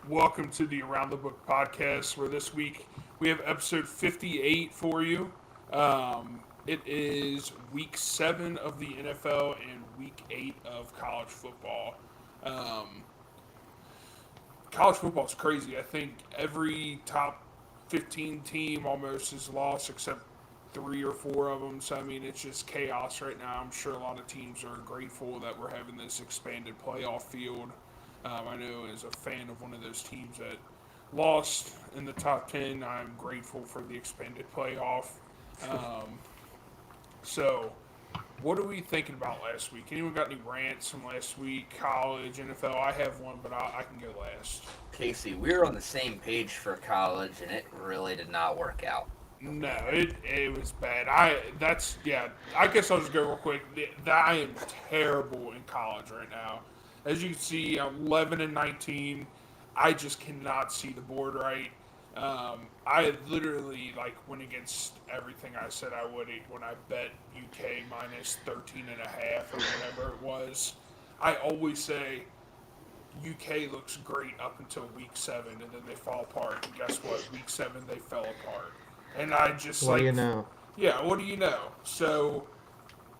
Welcome to the Around the Book podcast, where this week we have episode 58 for you. It is week 7 of the NFL and week 8 of college football. Um, College football is crazy. I think every top 15 team almost is lost except 3 or 4 of them. So, I mean, it's just chaos right now. I'm sure a lot of teams are grateful that we're having this expanded playoff field. I know as a fan of one of those teams that lost in the top 10, I'm grateful for the expanded playoff. Um, so, what are we thinking about last week? Anyone got any rants from last week? College, NFL? I have one, but I can go last. Casey, we were on the same page for college, and it really did not work out. No, it was bad. I guess I'll just go real quick. I am terrible in college right now. As you can see, I'm 11-19. I just cannot see the board right. I literally went against everything I said I would when I bet UK minus 13.5 or whatever it was. I always say UK looks great up until week 7, and then they fall apart. And guess what? Week 7 they fell apart. And I just What do you know? Yeah, what do you know? So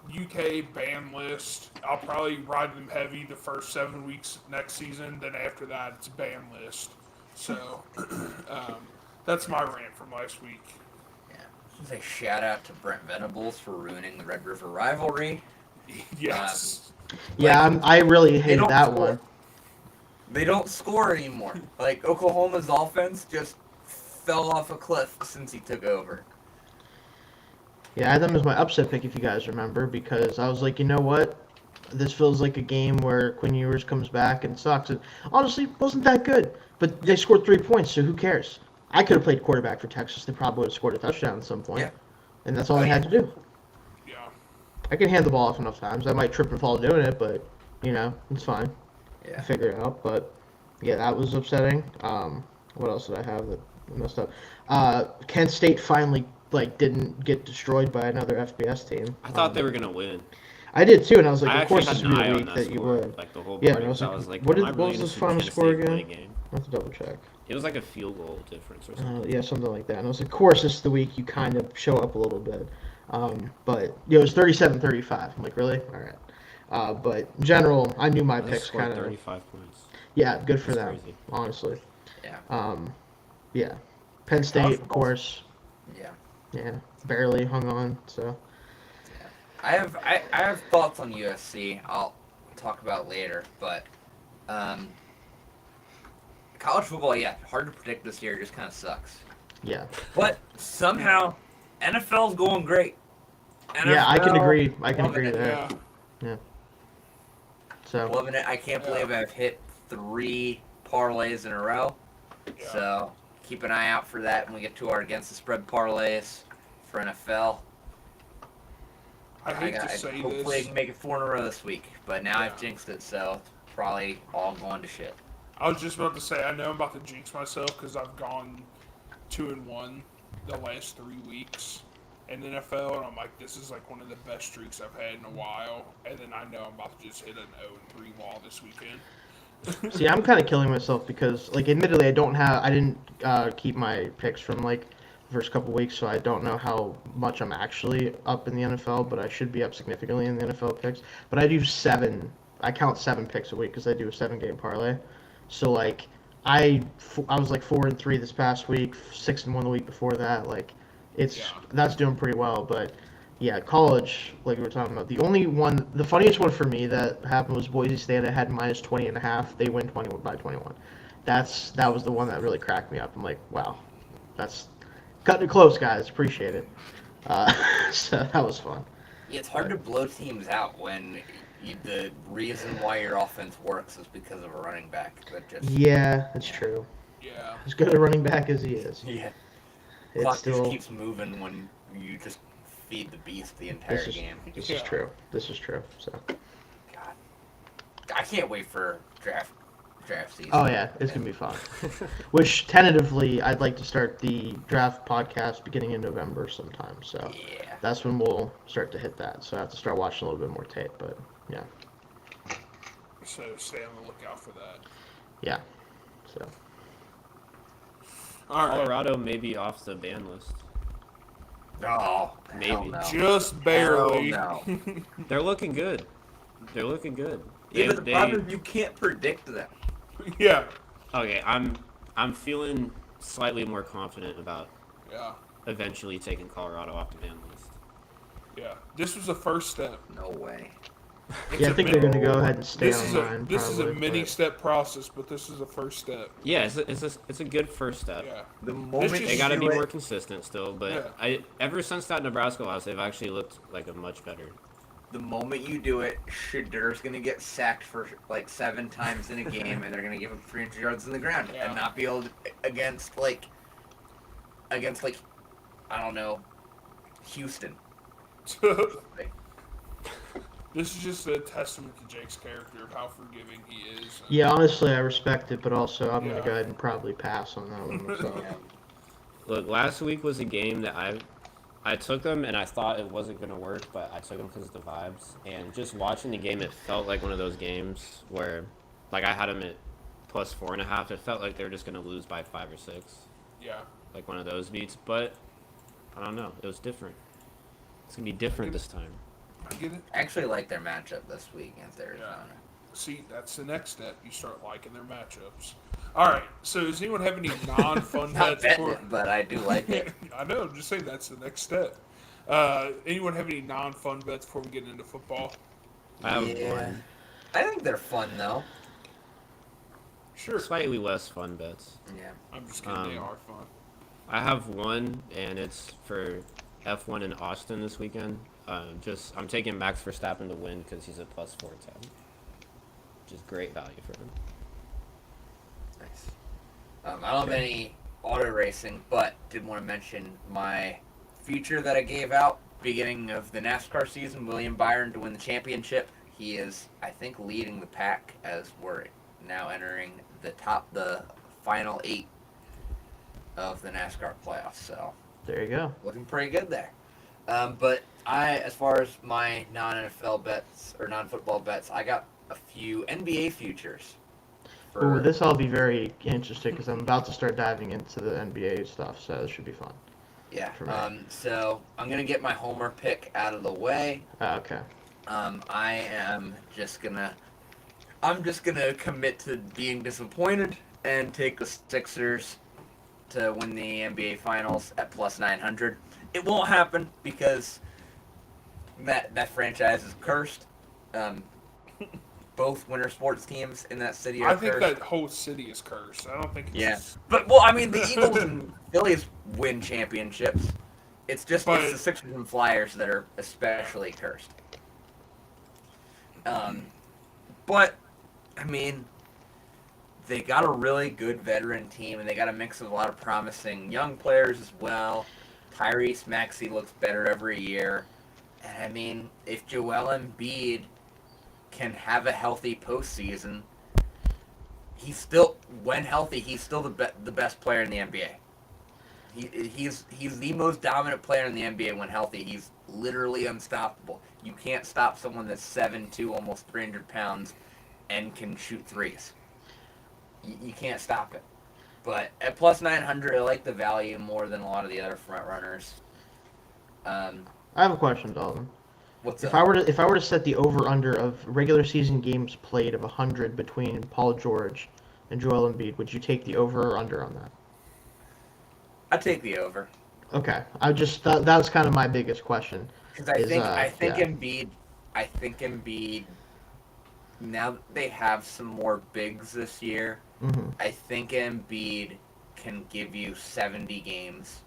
UK ban list. I'll probably ride them heavy the first 7 weeks next season. Then after that, it's ban list. So that's my rant from last week. Yeah. Just a shout out to Brent Venables for ruining the Red River rivalry. Yes. Yeah, I really hated don't that score. one. They don't score anymore. Oklahoma's offense just fell off a cliff since he took over. Yeah, I had them as my upset pick, if you guys remember, because I was like, you know what? This feels like a game where Quinn Ewers comes back and sucks. And honestly, it wasn't that good. But they scored 3 points, so who cares? I could have played quarterback for Texas. They probably would have scored a touchdown at some point. Yeah. And that's all they had to do. Yeah. I can hand the ball off enough times. I might trip and fall doing it, but, it's fine. Yeah. Figure it out. But, yeah, that was upsetting. What else did I have that messed up? Kent State finally didn't get destroyed by another FBS team. I thought they were gonna win. I did too, and I was like, I of course had this an would be eye a on week that that you score, would. like the whole Yeah, party. and I was So like, I was like, what am I was really the gonna see final Kansas score State win a again? game? I have to double check. It was like a field goal difference or something. Yeah, something like that. And I was like, of course this is the week you kind of show up a little bit. But it was 37-35. I'm like, really? All right. But in general, I knew my They picks scored kind of. 35 points. Yeah, good for That's them, crazy. honestly. Yeah. Yeah. Penn State, of course. Yeah. Yeah, barely hung on. So. I have thoughts on USC. I'll talk about later, but college football, yeah, hard to predict this year. It just kind of sucks. Yeah. But somehow NFL's going great. Yeah, I can NFL, agree. I can loving agree it. there. Yeah. So. Loving it. I can't believe I've hit 3 parlays in a row. Yeah. So keep an eye out for that when we get to our against the spread parlays for NFL. I hate to say hopefully I this. can make it 4 in a row this week, but now I've Yeah. jinxed it, so probably all going to shit. I was just about to say, I know I'm about to jinx myself because I've gone 2-1 the last 3 weeks in the NFL, and I'm like, this is like one of the best streaks I've had in a while. And then I know I'm about to just hit an 0-3 wall this weekend. See, I'm kind of killing myself because, admittedly, I didn't keep my picks from the first couple weeks, so I don't know how much I'm actually up in the NFL, but I should be up significantly in the NFL picks. But I do I count 7 picks a week because I do a 7-game parlay. So I was 4-3 this past week, 6-1 the week before that. That's doing pretty well, but. Yeah, college, like we were talking about. The funniest one for me that happened was Boise State. I had minus 20.5. They win 21 by 21. That was the one that really cracked me up. I'm like, wow, that's cutting it close, guys. Appreciate it. So that was fun. Yeah, it's hard to blow teams out when the reason why your offense works is because of a running back. Yeah, that's true. Yeah. As good a running back as he is. Yeah. It's Clock still. just keeps moving when you just feed the beast the entire game. This is true. This is true. So. God, I can't wait for draft season. Oh yeah, it's gonna be fun. Which tentatively, I'd like to start the draft podcast beginning in November sometime. So Yeah. that's when we'll start to hit that. So I have to start watching a little bit more tape. But yeah. So stay on the lookout for that. Yeah. So. All right. Colorado may be off the ban list. Oh, Maybe. hell no. Just barely. Hell no. They're looking good. They're looking good. Yeah, but the problem is you can't predict them. Yeah. Okay, I'm feeling slightly more confident about Yeah. eventually taking Colorado off the ban list. Yeah. This was the first step. No way. It's Yeah, I a think mini- they're going to go ahead and stay This is online. this is a probably, mini but- step process, but this is the first step. Yeah, it's a good first step. Yeah. The moment just- you They got to do be it, more consistent still, but Yeah. ever since that Nebraska loss, they've actually looked like a much better. the moment you do it, Shedur's gonna get sacked for like 7 times in a game, and they're gonna give him 300 yards in the ground Yeah. and not be able to against like I don't know, Houston. This is just a testament to Jake's character of how forgiving he is. And- Yeah, honestly, I respect it, but also I'm Yeah. going to go ahead and probably pass on that one myself. Yeah. Look, last week was a game that I took them and I thought it wasn't going to work, but I took them because of the vibes. And just watching the game, it felt like one of those games where, like, I had them at plus 4.5. It felt like they were just going to lose by 5 or 6, Yeah. like one of those beats. But I don't know. It was different. It's going to be different this time. I get it. I actually like their matchup this week against Arizona. See, that's the next step. You start liking their matchups. All right. So, does anyone have any non-fun Not bets betting for? it, but I do like it. I know. I'm just saying that's the next step. Anyone have any non-fun bets before we get into football? I have Yeah. one. I think they're fun though. Sure. Slightly less fun bets. Yeah. I'm just kidding. They Um, are fun. I have one, and it's for F1 in Austin this weekend. I'm taking Max Verstappen to win because he's at plus 410, which is great value for him. Nice. I don't have any auto racing, but did want to mention my future that I gave out beginning of the NASCAR season. William Byron to win the championship. He is, I think, leading the pack as we're now entering the final 8 of the NASCAR playoffs. So There you go. looking pretty good there. But as far as my non-NFL bets or non-football bets, I got a few NBA futures. Ooh, this will be very interesting because I'm about to start diving into the NBA stuff, so this should be fun. Yeah. for me. So I'm gonna get my homer pick out of the way. Okay. I'm just gonna commit to being disappointed and take the Sixers to win the NBA Finals at plus 900. It won't happen because that franchise is cursed. Both winter sports teams in that city are I think cursed. that whole city is cursed. I don't think it's Yeah. just- But well, I mean, the Eagles and Phillies win championships. It's just But- it's the Sixers and Flyers that are especially cursed. But I mean, they got a really good veteran team, and they got a mix of a lot of promising young players as well. Tyrese Maxey looks better every year, and I mean, if Joel Embiid can have a healthy postseason, he's still, when healthy, he's still the best player in the NBA. He's the most dominant player in the NBA when healthy. He's literally unstoppable. You can't stop someone that's 7'2", almost 300 pounds, and can shoot threes. You can't stop it. But at plus 900, I like the value more than a lot of the other front runners. I have a question, Dalton. What's If up? I were to set the over under of regular season games played of 100 between Paul George and Joel Embiid, would you take the over or under on that? I'd take the over. Okay, I just that was kind of my biggest question. Because I think yeah. Embiid. Now that they have some more bigs this year, Hmm. I think Embiid can give you 70 games.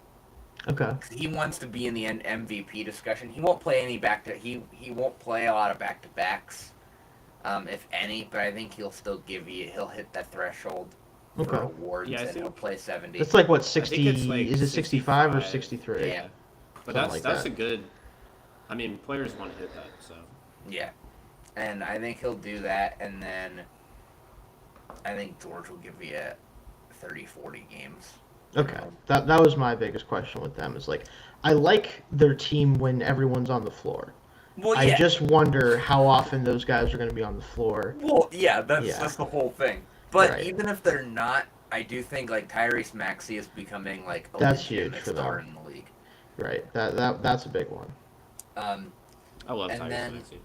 Okay. He wants to be in the MVP discussion. He won't play any he won't play a lot of back to backs, if any. But I think he'll still he'll hit that threshold for Okay. awards, Yeah, I and he'll think- play 70. That's like what I 60? think it's like Is it 65 or 65. 63? Yeah. But Something like that's that. a good. I mean, players want to hit that, so. Yeah, and I think he'll do that, and then I think George will give you 30, 40 games. Okay, that was my biggest question with them. Is like, I like their team when everyone's on the floor. Well, I just wonder how often those guys are going to be on the floor. Well, yeah, that's Yeah. that's the whole thing. But Right. even if they're not, I do think like Tyrese Maxey is becoming like a That's legitimate huge for star them. in the league. Right. That's a big one. I love And Tyrese then- Maxey.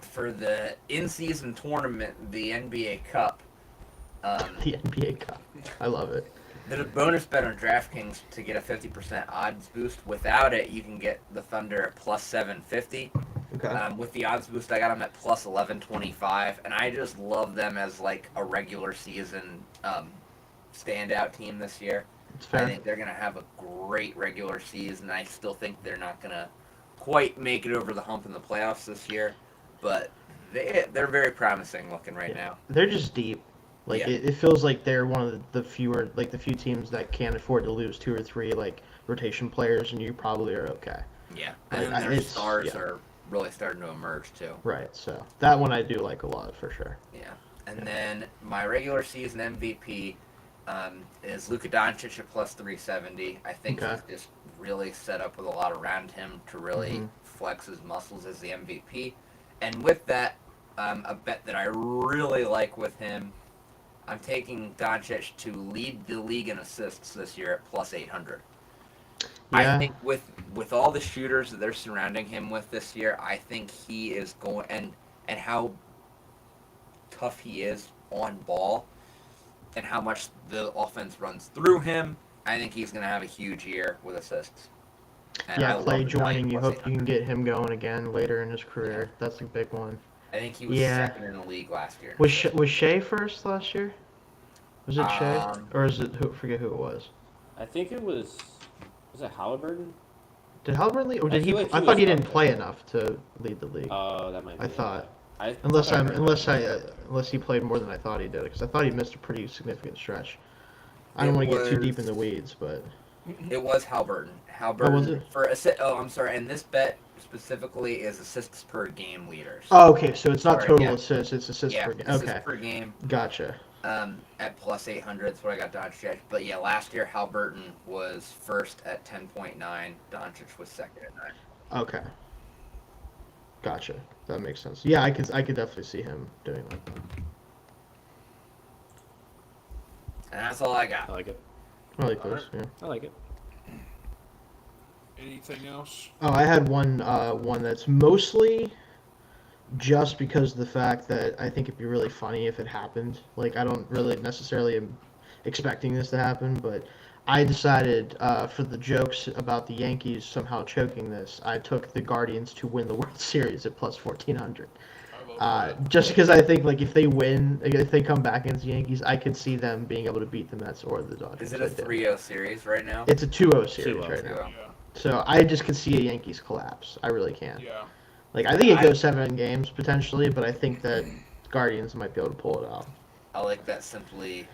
For the in-season tournament, the NBA Cup, The NBA Cup. I love it. there's a bonus bet on DraftKings to get a 50% odds boost. Without it, you can get the Thunder at plus 750. Okay. With the odds boost, I got them at plus 1125, and I just love them as like a regular season standout team this year. It's I fair. think they're going to have a great regular season. I still think they're not going to quite make it over the hump in the playoffs this year, but they're very promising looking right now. They're just deep. Like Yeah. it feels like they're one of the fewer, like the few teams that can't afford to lose 2 or 3 like rotation players, and you probably are okay. Yeah, Like, and their it's- stars yeah. are really starting to emerge too. Right. So that one I do like a lot for sure. Yeah, and then my regular season MVP is Luka Doncic at plus 370. I think Okay. he's just really set up with a lot around him to really Mhm. flex his muscles as the MVP. And with that, a bet that I really like with him, I'm taking Doncic to lead the league in assists this year at plus 800. Yeah. I think with all the shooters that they're surrounding him with this year, I think he is going and how tough he is on ball and how much the offense runs through him. I think he's going to have a huge year with assists. And I Yeah, love Clay the joining. You plus hope you can get him going again later in his career. That's a big one. I think he was Yeah. second in the league last year. Was Shea first last year? Was it Shea, Um, or is it who? Forget who it was. I think it was it Halliburton? Did Halliburton lead, or I did he? feel like he I thought was he didn't up play enough to lead the league. Oh, that might be I it, thought. yeah. I Unless thought I I'm, heard unless that. I, unless he played more than I thought he did, because I thought he missed a pretty significant stretch. I don't It want to get too was- deep in the weeds, but It was Halliburton. Halliburton was it? for I'm sorry. And this bet specifically is assists per game leaders. oh, okay. So it's not Sorry, total yeah. assists; it's assists yeah, per game. assists Okay, per game. gotcha. At plus 800. That's what I got Doncic. But yeah, last year Halliburton was first at 10.9. Doncic was second at 9. Okay, gotcha. That makes sense. Yeah, I could definitely see him doing that. And that's all I I got. like it. I like those. Yeah. I like it. Anything else? Oh, I had one that's mostly just because of the fact that I think it'd be really funny if it happened. Like, I don't really necessarily am expecting this to happen, but I decided for the jokes about the Yankees somehow choking this, I took the Guardians to win the World Series at plus 1400. I love that. Just because I think like if they win, if they come back against the Yankees, I could see them being able to beat the Mets or the Dodgers. Is it a I did. 3-0 series right now? It's a 2-0 series 2-0. right now. Yeah. So I just could see a Yankees collapse. I really can. Yeah. Like I think it goes 7 games potentially, but I think that Guardians might be able to pull it off. I like that simply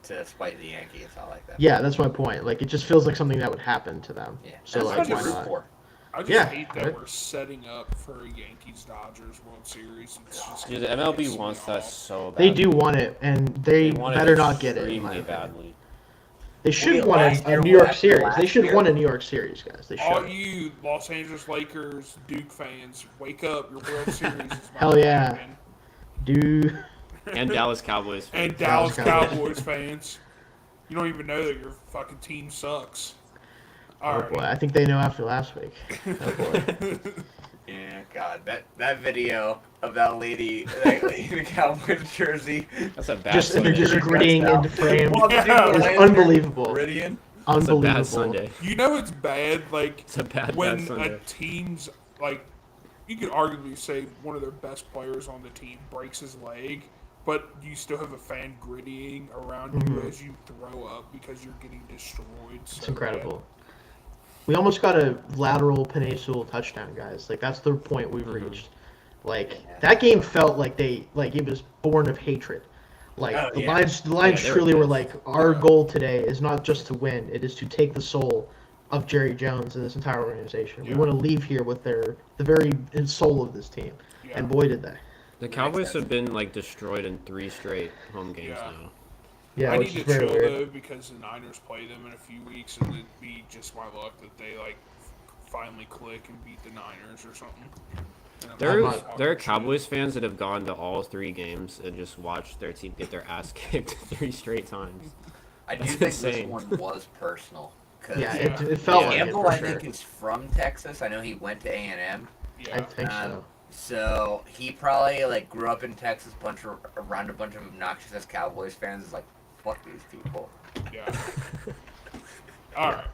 to spite the Yankees. I like that. Yeah, that's my point. Like it just feels like something that would happen to them. Yeah. So That's like what I why you root not? for. I just Yeah, hate that right. we're setting up for a Yankees-Dodgers World Series. It's just Dude, the gonna MLB piss me wants that off. so bad. They do want it, and they want it better not get it. In my extremely opinion. badly. They should Wait, want last a year- New York last year- Series. They last should year- want a New York Series, guys. They All should. you Los Angeles Lakers, Duke fans, wake up! Your World Series is about Hell to yeah. happen. Do And Dallas Cowboys. And Dallas Dallas Cowboys. Cowboys fans, you don't even know that your fucking team sucks. oh All boy, right. I think they know after last week. Oh boy. Yeah, God, that video of that lady in the Cowboys jersey. That's a bad just Sunday. just gritting into frame. Well, the dude Yeah. was It's laying unbelievable. there, Meridian. That's a Unbelievable. bad Sunday. You know it's bad, like It's a bad when Sunday. a team's like, you could arguably say one of their best players on the team breaks his leg, but you still have a fan grittying around you Mhm. as you throw up because you're getting destroyed. So It's incredible. We almost got a lateral Penei Sewell touchdown, guys. Like that's the point we've Mhm. reached. Like that game felt like it was born of hatred. Like Oh, the yeah. lines Yeah, they were truly were pissed. like, our goal today is not just to win; it is to take the soul of Jerry Jones and this entire organization. We Yeah. want to leave here with the very soul of this team, Yeah. and boy did they. The Cowboys have been like destroyed in 3 straight home games Yeah. now. Yeah, I which need is to very chill weird. though because the Niners play them in a few weeks, and it'd be just my luck that they like finally click and beat the Niners or something. And I'm There, not- there are Cowboys fans that have gone to all 3 games and just watched their team get their ass kicked 3 straight times. I do That's think insane. this one was personal. Cause Yeah, Yeah. it felt Yeah. like it Campbell, for I sure. think, is from Texas. I know he went to A&M. I Yeah. think so. So he probably like grew up in Texas, around a bunch of obnoxious Cowboys fans. Is like, fuck these people. Yeah. All right.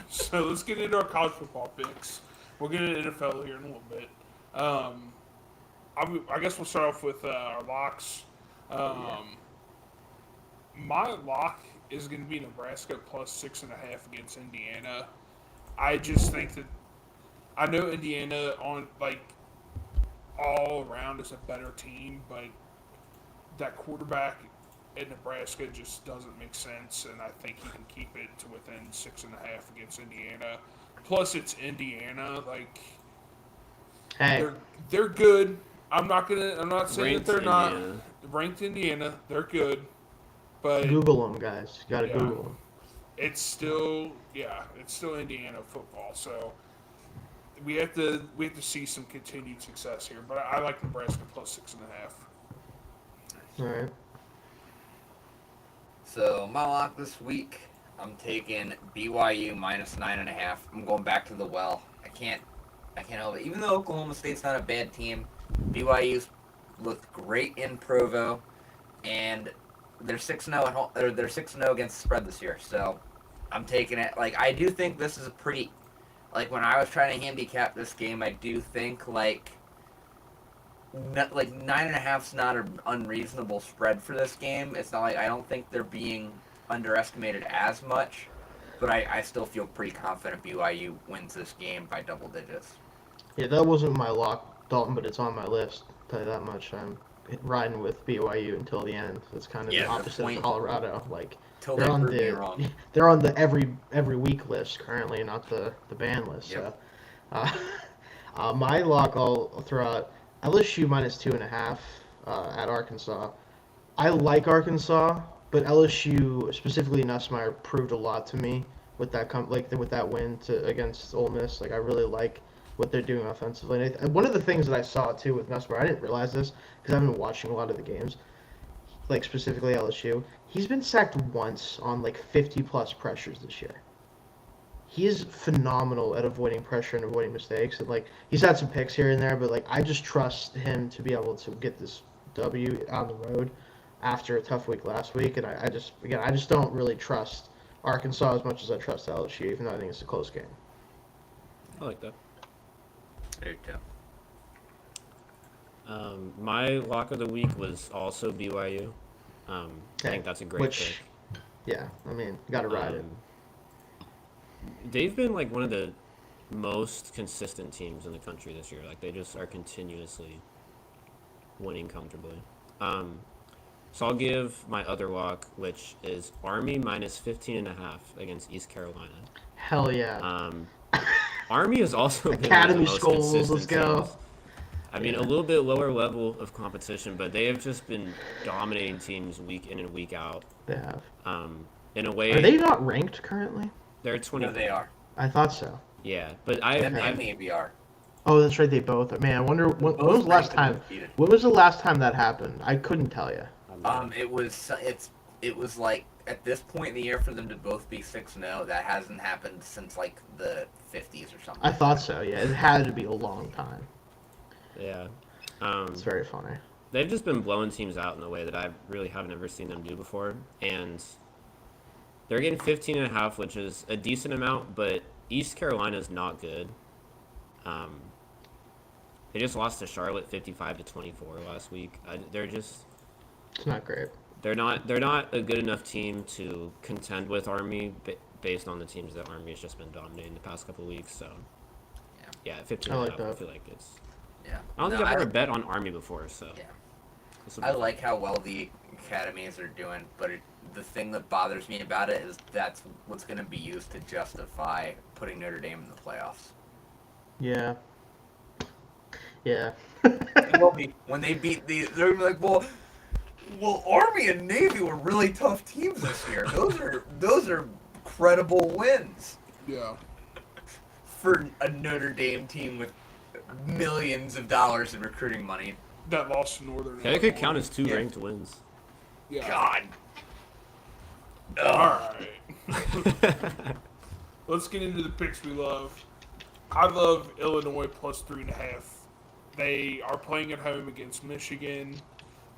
So let's get into our college football picks. We'll get into NFL here in a little bit. I guess we'll start off with our locks. My lock is going to be Nebraska plus 6.5 against Indiana. I just think that I know Indiana on like all around is a better team, but that quarterback at Nebraska just doesn't make sense, and I think he can keep it to within 6.5 against Indiana. Plus, it's Indiana. Like Hey, they're good. I'm not saying Ranked that they're Indiana. not ranked Indiana. They're good, but Google them, guys. You gotta Yeah. Google them. it's still Indiana football. So we have to see some continued success here. But I like Nebraska plus 6.5. All right. So my lock this week, I'm taking BYU minus 9.5. I'm going back to the well. I can't help it. Even though Oklahoma State's not a bad team, BYU's looked great in Provo, and they're 6-0 at home. Or they're 6-0 against the spread this year. So I'm taking it. Like I do think this is a pretty. Like when I was trying to handicap this game, I do think like 9.5's not an unreasonable spread for this game. It's not like I don't think they're being underestimated as much, but I still feel pretty confident BYU wins this game by double digits. Yeah, that wasn't my lock, Dalton, but it's on my list. I'll tell you that much. I'm riding with BYU until the end. It's kind of Yeah, the the opposite point- of Colorado. Like Till they're they on prove me the wrong. they're on the every week list currently, not the ban list. Yep. So, my lock I'll throw out LSU minus 2.5 at Arkansas. I like Arkansas, but LSU specifically Nussmeier proved a lot to me with that with that win against Ole Miss. Like I really like what they're doing offensively. And one of the things that I saw too with Nussmeier, I didn't realize this because I've been watching a lot of the games, like specifically LSU. He's been sacked once on like 50 plus pressures this year. He is phenomenal at avoiding pressure and avoiding mistakes. And like he's had some picks here and there, but like I just trust him to be able to get this W on the road after a tough week last week. And I just don't really trust Arkansas as much as I trust LSU, even though I think it's a close game. I like that. There you go. My lock of the week was also BYU. I Okay, think that's a great which- pick. Yeah, I mean, you got to ride it. They've been like one of the most consistent teams in the country this year. Like they just are continuously winning comfortably. So I'll give my other lock, which is Army minus 15.5 against East Carolina. Hell yeah. Army has also been Academy one of the most schools, consistent let's go. teams. I mean, Yeah. a little bit lower level of competition, but they have just been dominating teams week in and week out. They have. In a way, Are they not ranked currently? they're 20. No, they are. I thought so. Yeah, but Them and I've maybe are. Oh, that's right. They both are. Man, I wonder when was the last time? When was the last time that happened? I couldn't tell you. It was like at this point in the year for them to both be 6-0. That hasn't happened since like the 50s or something. I thought so. Yeah, it had to be a long time. yeah. It's very funny. They've just been blowing teams out in a way that I really haven't ever seen them do before. And they're getting 15.5, which is a decent amount, but East Carolina's not good. They just lost to Charlotte 55-24 last week. It's not great. They're not a good enough team to contend with Army based on the teams that Army has just been dominating the past couple of weeks. So yeah, 15.5. I like that. I feel like it's. Yeah. I don't No, think I've ever bet on Army before, so. Yeah. this will be I fun. like how well the academies are doing, but the thing that bothers me about it is that's what's going to be used to justify putting Notre Dame in the playoffs. Yeah. Yeah. It will be. When they beat they're gonna be like, well, Army and Navy were really tough teams this year. Those are credible wins Yeah. for a Notre Dame team with millions of dollars in recruiting money. That lost to Northern. Yeah, it could count as 2 Yeah. ranked wins. Yeah. God. All right. Let's get into the picks we love. I love Illinois plus 3.5. They are playing at home against Michigan.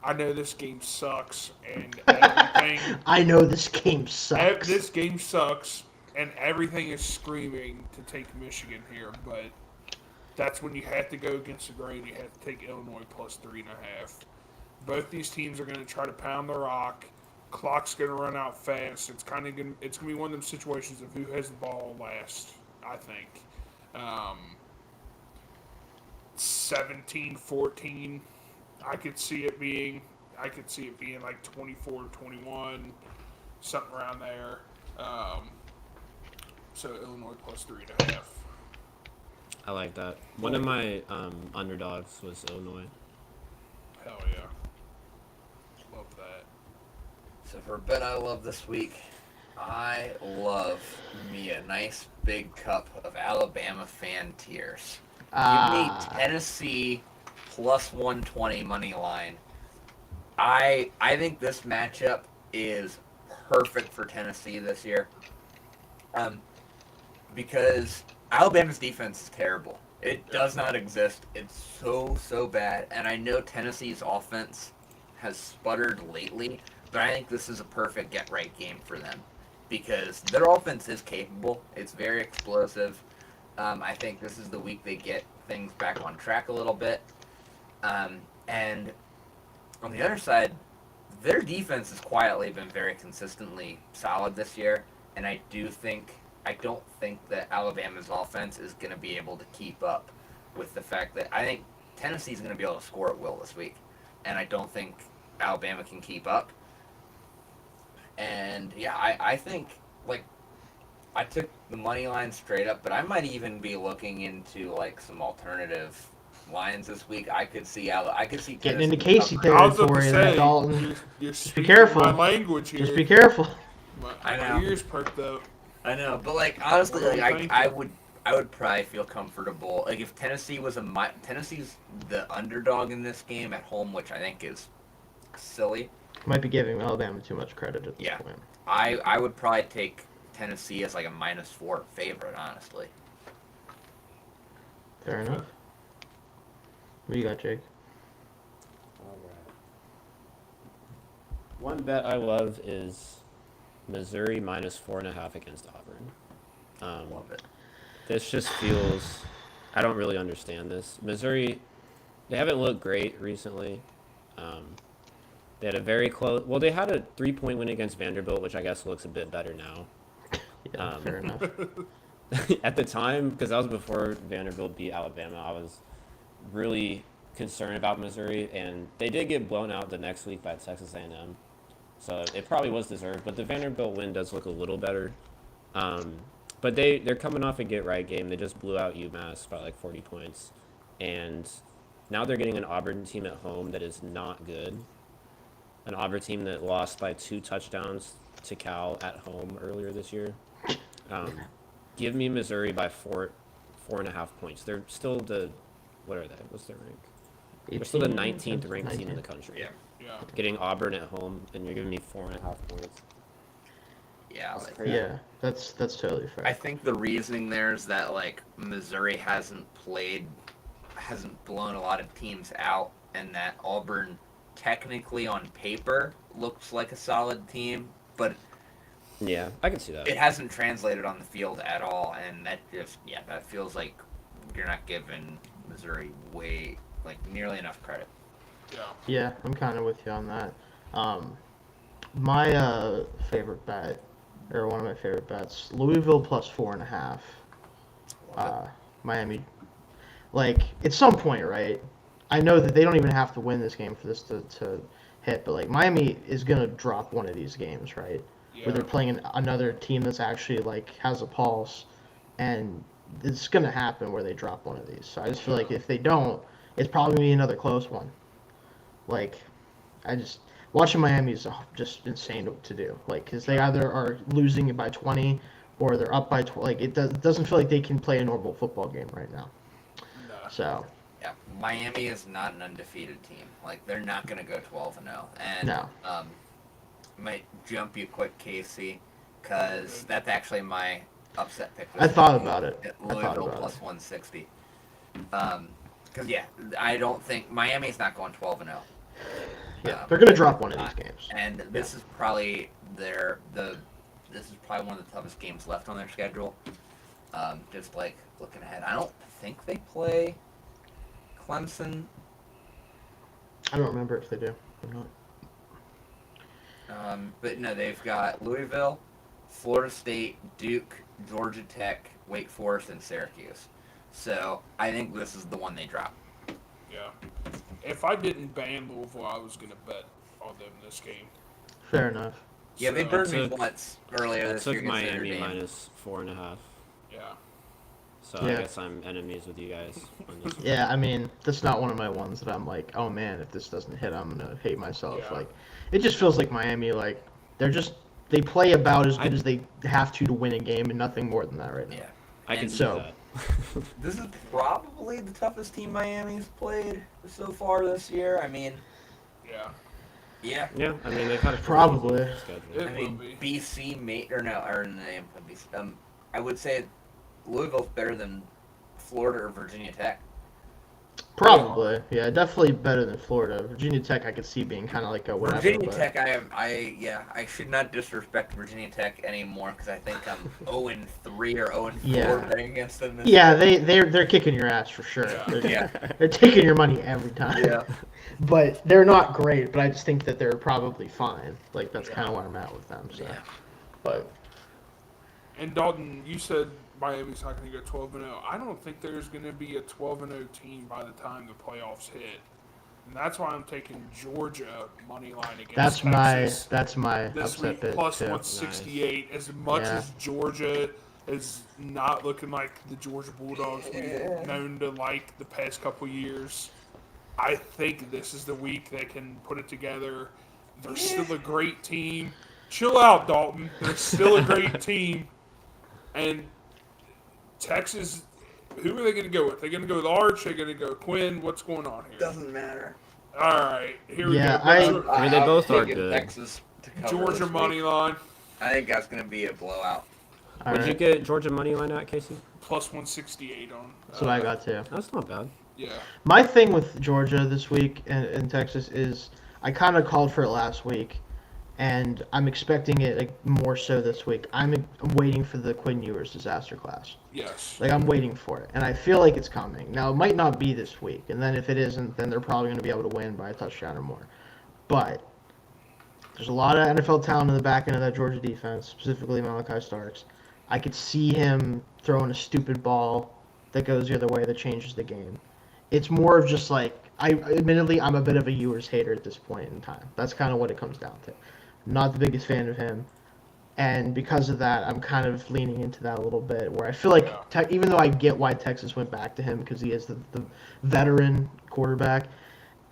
I know this game sucks, and everything. I know this game sucks. This game sucks, and everything is screaming to take Michigan here. But that's when you have to go against the grain. You have to take Illinois plus 3.5. Both these teams are going to try to pound the rock. Clock's going to run out fast. It's going to be one of them situations of who has the ball last, I think. 17-14. I could see it being like 24-21, something around there. So Illinois plus 3.5. I like that. One of my underdogs was Illinois. Hell yeah. Love that. So for a bet I love this week, I love me a nice big cup of Alabama fan tears. Give me Tennessee plus 120 money line. I think this matchup is perfect for Tennessee this year. Because Alabama's defense is terrible. It does not exist. It's so bad. And I know Tennessee's offense has sputtered lately, but I think this is a perfect get-right game for them. Because their offense is capable. It's very explosive. I think this is the week they get things back on track a little bit. And on the other side, their defense has quietly been very consistently solid this year. And I don't think that Alabama's offense is going to be able to keep up with the fact that I think Tennessee's going to be able to score at will this week. And I don't think Alabama can keep up. And yeah, I think, like, I took the money line straight up, but I might even be looking into, like, some alternative lines this week. I could see Getting into Tennessee Casey cover- I was about to territory, say, there, Dalton. you're be speaking careful. my language here. Just be careful. I My know. ears perked up. I know, but like honestly, What do like you think? I would probably feel comfortable. Like if Tennessee was Tennessee's the underdog in this game at home, which I think is silly. Might be giving Alabama too much credit at this Yeah. point. I would probably take Tennessee as like a -4 favorite, honestly. Fair enough. What do you got, Jake? Alright. One bet I love is Missouri -4.5 against Auburn. Love it. This just feels. I don't really understand this. Missouri, they haven't looked great recently. They had a very close. Well, they had a 3-point win against Vanderbilt, which I guess looks a bit better now. Yeah, fair enough. At the time, because that was before Vanderbilt beat Alabama, I was really concerned about Missouri, and they did get blown out the next week by Texas A&M, so it probably was deserved. But the Vanderbilt win does look a little better. But they're coming off a get-right game. They just blew out UMass by like 40 points, and now they're getting an Auburn team at home that is not good. An Auburn team that lost by 2 touchdowns to Cal at home earlier this year. Give me Missouri by 4.5 points. They're still what are they? What's their rank? They're still the 19th ranked team in the country. Yeah. Yeah. Getting Auburn at home, and you're giving me 4.5 points. Yeah. That's Like, crazy. Yeah, that's totally fair. I think the reasoning there is that like Missouri hasn't blown a lot of teams out, and that Auburn technically on paper looks like a solid team, but Yeah, I can see that. it hasn't translated on the field at all, and that feels like you're not giving Missouri nearly enough credit. Yeah. Yeah, I'm kind of with you on that. My favorite bet, or one of my favorite bets, Louisville plus 4.5. Miami, like at some point, right? I know that they don't even have to win this game for this to hit, but like Miami is gonna drop one of these games, right? Where they're playing another team that's actually like has a pulse, and it's gonna happen where they drop one of these. So I just feel like if they don't, it's probably gonna be another close one. Like, watching Miami is just insane to do. Like, because they either are losing it by 20 or they're up by 20. Like, it doesn't feel like they can play a normal football game right now. So Yeah, Miami is not an undefeated team. Like they're not going to go 12-0. And No. might jump you quick, Casey, because that's actually my upset pick. I thought about it. At I thought Louisville about plus it. 160. Because yeah, I don't think Miami's not going 12-0. Yeah, they're gonna drop one of these games. And this is probably this is probably one of the toughest games left on their schedule. Just like looking ahead, I don't think they play Clemson. I don't remember if they do or not. But no, they've got Louisville, Florida State, Duke, Georgia Tech, Wake Forest, and Syracuse. So I think this is the one they drop. Yeah. If I didn't ban Louisville, I was going to bet on them this game. Fair enough. Yeah, they So, burned me took- once earlier I this year. took against Notre Miami Dame. minus 4.5. Yeah. So Yeah. I guess I'm enemies with you guys on this one. Yeah, I mean, that's not one of my ones that I'm like, oh man, if this doesn't hit, I'm gonna hate myself. Yeah. Like, it just feels like Miami, like they play about as good as they have to win a game, and nothing more than that right now. Yeah. I can And see so- that. This is probably the toughest team Miami's played so far this year. I mean, Yeah. yeah. Yeah, I mean they've had a pretty Probably. easy schedule. It I mean, will be. BC mate or no, or name BC. I would say Louisville's better than Florida or Virginia Tech. Probably, yeah, definitely better than Florida. Virginia Tech, I could see being kind of like a whatever. Virginia but- Tech, I should not disrespect Virginia Tech anymore because I think I'm 0-3 or 0-4 Yeah. betting against them. This Yeah, they're kicking your ass for sure. Yeah. They're, Yeah. they're taking your money every time. Yeah. But they're not great. But I just think that they're probably fine. Like that's kind of where I'm at with them. So, Yeah. but And Dalton, you said Miami's not going to go 12-0. I don't think there's going to be a 12-0 team by the time the playoffs hit. And that's why I'm taking Georgia money line against Texas that's my this upset week bit plus too. 168. As much Yeah. as Georgia is not looking like the Georgia Bulldogs we've known to like the past couple years, I think this is the week they can put it together. They're still a great team. Chill out, Dalton. They're still a great team. And Texas, who are they going to go with? They're going to go with Arch? They're going to go Quinn? What's going on here? Doesn't matter. All right, here we Yeah, go. I mean, they both are taking good. Texas to cover Georgia this week. money line I think that's going to be a blowout. All Would you right. get Georgia money line at, Casey? plus 168 on. That's what I got too. That's not bad. Yeah. My thing with Georgia this week and Texas is I kind of called for it last week, and I'm expecting it like, more so this week. I'm waiting for the Quinn Ewers disaster class. Yes. Like I'm waiting for it, and I feel like it's coming. Now it might not be this week, and then if it isn't, then they're probably going to be able to win by a touchdown or more. But there's a lot of NFL talent in the back end of that Georgia defense, specifically Malachi Starks. I could see him throwing a stupid ball that goes the other way that changes the game. It's more of just like admittedly I'm a bit of a Ewers hater at this point in time. That's kind of what it comes down to. Not the biggest fan of him. And because of that, I'm kind of leaning into that a little bit, where I feel like, even though I get why Texas went back to him because he is the veteran quarterback,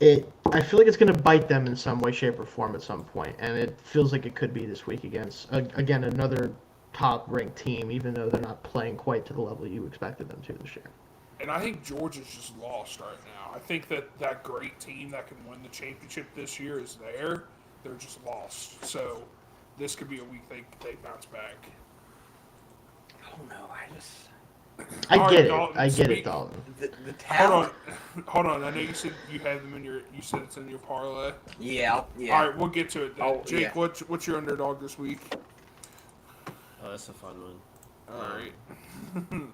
I feel like it's going to bite them in some way, shape, or form at some point. And it feels like it could be this week against, again, another top-ranked team, even though they're not playing quite to the level you expected them to this year. And I think Georgia's just lost right now. I think that great team that can win the championship this year is there. They're just lost. So this could be a week they bounce back. Oh no, I All get right, it. Dalton, I get speak- it, Dalton. the Hold talent. on. Hold on. I know you said you have them in your. You said it's in your parlay. Yeah. All right, we'll get to it then. Oh, Jake, yeah. what's your underdog this week? Oh, that's a fun one. All right.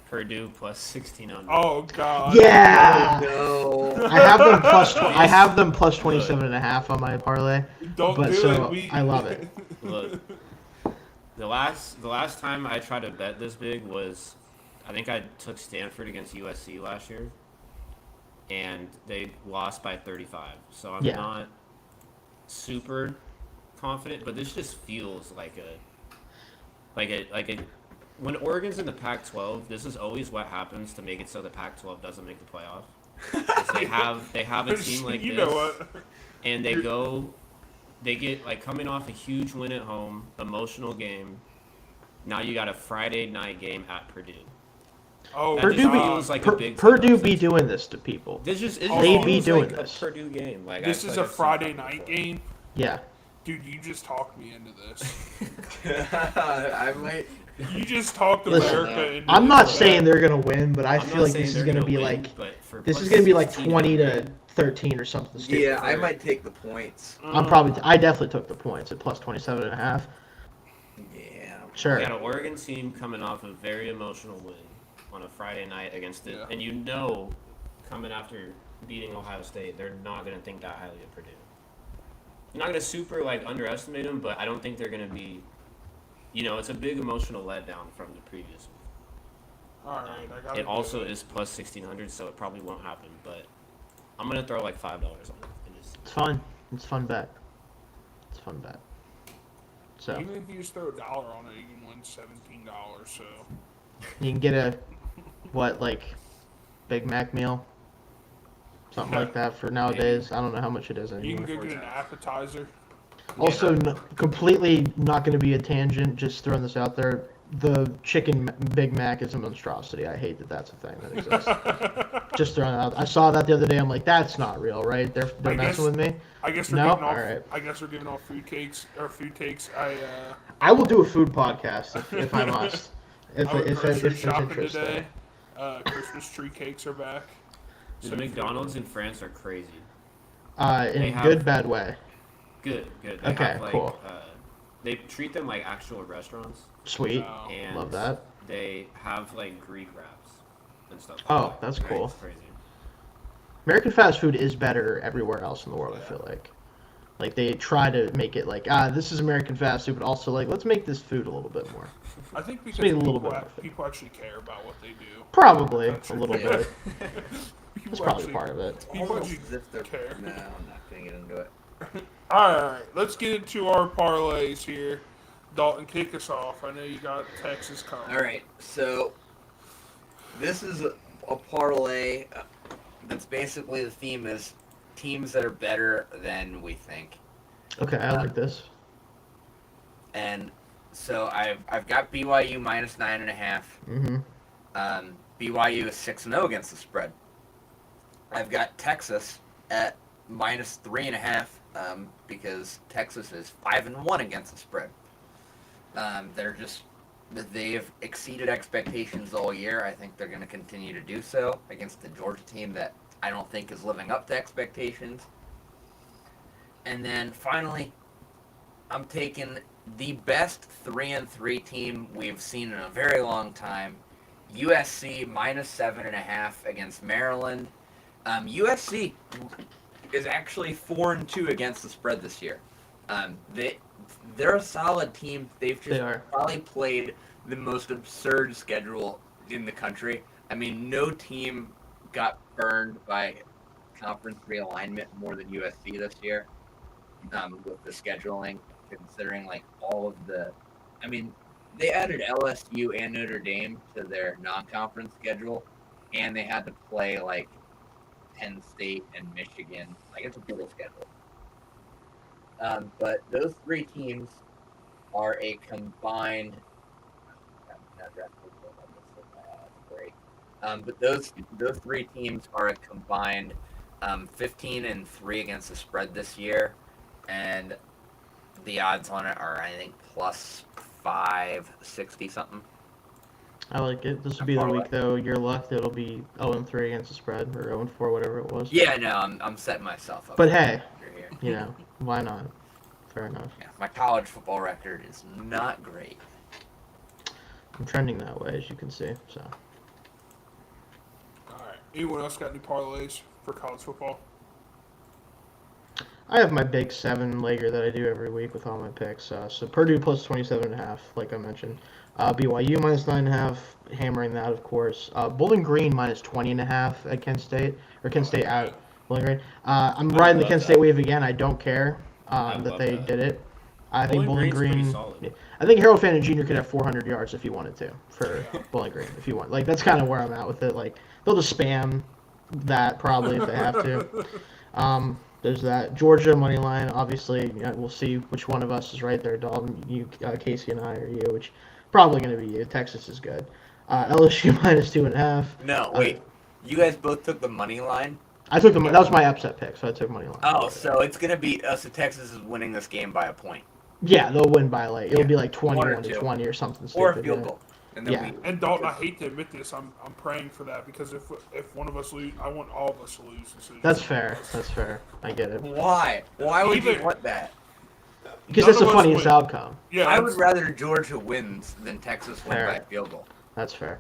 Purdue plus 1600. Oh God. Yeah! No. I have them plus. I have them plus 27.5 on my parlay. Don't But do so, it. I love it. Look, the last time I tried to bet this big was, I think I took Stanford against USC last year, and they lost by 35. So I'm Yeah. not super confident, but this just feels like a when Oregon's in the Pac-12. This is always what happens to make it so the Pac-12 doesn't make the playoff. Is they have a team like you this, know what? and they get like coming off a huge win at home, emotional game. Now you got a Friday night game at Purdue. Oh, That Purdue just be, feels like a big Purdue time be upset. doing this to people. This just it They just be feels doing like this. a Purdue game. Like this I is feel a like I've seen Friday that night before. game. Yeah. Dude, you just talked me into this. I might. You just talked Listen, America into I'm not this. saying they're gonna win, but I I'm feel not like saying this is they're gonna be win, like but for this plus is gonna be like 16 20 hundred, to 13 or something stupid. Yeah, I might take the points. I definitely took the points at plus 27.5. Yeah. Sure. We got an Oregon team coming off a very emotional win on a Friday night against it, Yeah. and coming after beating Ohio State, they're not going to think that highly of Purdue. You're not going to super underestimate them, but I don't think they're going to be. It's a big emotional letdown from the previous one. All right, I got It also is plus 1600, so it probably won't happen. But I'm going to throw like $5 on it. And just, It's fun. It's a fun bet. It's a fun bet. So Even if you just throw $1 on it, you can win $17. So you can get a Big Mac meal, something like that for nowadays. I don't know how much it is you can anymore. go get an appetizer. Also, completely not going to be a tangent. Just throwing this out there. The chicken Big Mac is a monstrosity. I hate that that's a thing that exists. Just throwing it out. I saw that the other day. I'm like, that's not real, right? They're I messing guess- with me. I guess we're No? giving off. Alright. I guess we're giving off food takes. I will do a food podcast if I must. I went If grocery there's shopping interest today. there. Christmas tree cakes are back. the McDonald's in France are crazy. In They a have- good, bad way. Good. They Okay, have, cool. They treat them like actual restaurants, Sweet. Oh. and Love that. they have Greek wraps and stuff. Oh, like that. that's Right? cool. It's crazy. American fast food is better everywhere else in the world, I feel like. Like, they try to make it like, this is American fast food, but also, let's make this food a little bit more. I think because made a little bit more. people actually care about what they do. Probably, That's a little Yeah. bit. People That's probably actually- part of it. People Almost actually as if they're. care. No, I'm not gonna get into it. All right, let's get into our parlays here. Dalton, kick us off. I know you got Texas coming. All right, so this is a parlay that's basically the theme is teams that are better than we think, Okay, I like this. and so I've got BYU minus 9.5. Mm-hmm. BYU is 6-0 against the spread. I've got Texas at minus 3.5 because Texas is 5-1 against the spread. They've exceeded expectations all year. I think they're going to continue to do so against the Georgia team that I don't think is living up to expectations. And then finally, I'm taking the best 3-3 team we've seen in a very long time. USC minus 7.5 against Maryland. USC is actually 4-2 against the spread this year. They're a solid team. They've They just are. probably played the most absurd schedule in the country. I mean, no team got burned by conference realignment more than USC this year with the scheduling, considering all of the. I mean, they added LSU and Notre Dame to their non-conference schedule, and they had to play Penn State and Michigan. It's a brutal schedule. But those three teams are a combined. But those three teams are a combined 15-3 against the spread this year, and the odds on it are I think plus 560 something. I like it. This will be the parlay. week, though. Your luck, it'll be 0-3 against the spread, or 0-4, whatever it was. Yeah, no, I'm setting myself up. But for hey, failure here. you know, why not? Fair enough. Yeah, my college football record is not great. I'm trending that way, as you can see. So All right. Anyone else got any parlays for college football? I have my big 7-legger that I do every week with all my picks. So Purdue plus 27.5, like I mentioned. BYU minus 9.5, hammering that, of course. Bowling Green minus 20.5 at Kent State, or Kent State at Bowling Green. I'm riding the love Kent that. State wave again. I don't care that love they that. did it. I think Bowling Green's pretty Green. solid. I think Harold Fannin Jr. could have 400 yards if he wanted to for Bowling Green. If you want, that's kind of where I'm at with it. They'll just spam that probably if they have to. There's that Georgia money line. Obviously, we'll see which one of us is right there. Dalton, you, Casey, and I, or you. Which probably going to be you. Texas is good. LSU minus 2.5. No, wait. You guys both took the money line? I took that was my upset pick, so I took money line. Oh, so it's going to be, so Texas is winning this game by a point. Yeah, they'll win by like it'll Yeah. be like 21 or to two. 20 or something stupid. Or a field yeah. goal. And then Yeah. And Dalton, I hate to admit this, I'm praying for that because if one of us lose, I want all of us to lose. So That's fair. That's fair. I get it. Why? Why would you Either- want that? Because None that's the of us funniest win. outcome. Yeah, I would that's- rather Georgia wins than Texas win Fair. by a field goal. That's fair.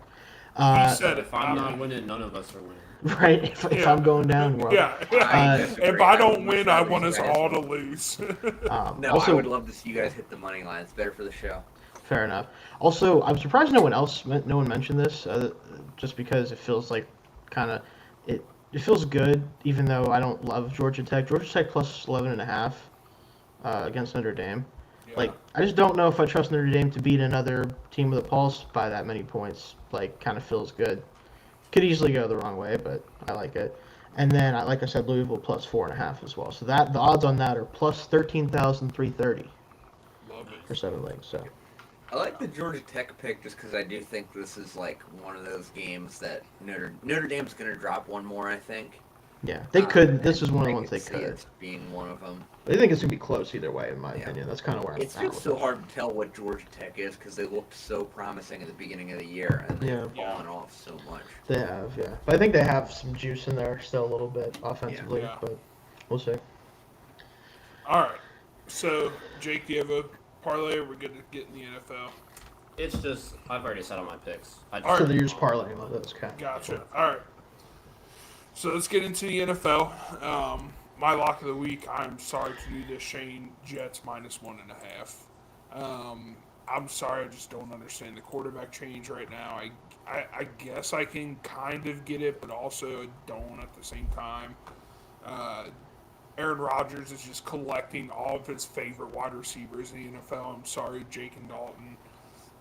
He said it. If I'm not winning, none of us are winning. Right? If Yeah. I'm going down, well. Yeah. I If disagree. I would don't much win, I rather want you us guys all win. to lose. No, also, I would love to see you guys hit the money line. It's better for the show. fair enough. Also, I'm surprised no one mentioned this, just because it feels like kind of it feels good, even though I don't love Georgia Tech. Georgia Tech plus 11.5 against Notre Dame. Yeah. Like, I just don't know if I trust Notre Dame to beat another team with a pulse by that many points. Like, kind of feels good. Could easily go the wrong way, but I like it. And then, like I said, Louisville plus 4.5 as well. So the odds on that are plus 13,330 Love it. for 7 legs. So I like the Georgia Tech pick just because I do think this is like one of those games that Notre Dame's going to drop one more, I think. yeah, they could. This is one of the I ones they see could. it being one of them. I think it's gonna be close either way, in my Yeah. opinion. That's kind of where I'm It's at just with so it. hard to tell what Georgia Tech is because they looked so promising at the beginning of the year and they've Yeah. fallen off so much. They have, yeah. But I think they have some juice in there still a little bit offensively, Yeah. but we'll see. All right. So, Jake, do you have a parlay or we're good to get in the NFL? It's just I've already set on my picks. I All So right. they're just parlaying with those kind. Gotcha. All right. So let's get into the NFL. My lock of the week. I'm sorry to do this, Shane. Jets minus 1.5. I'm sorry. I just don't understand the quarterback change right now. I guess I can kind of get it, but also don't at the same time. Aaron Rodgers is just collecting all of his favorite wide receivers in the NFL. I'm sorry, Jake and Dalton.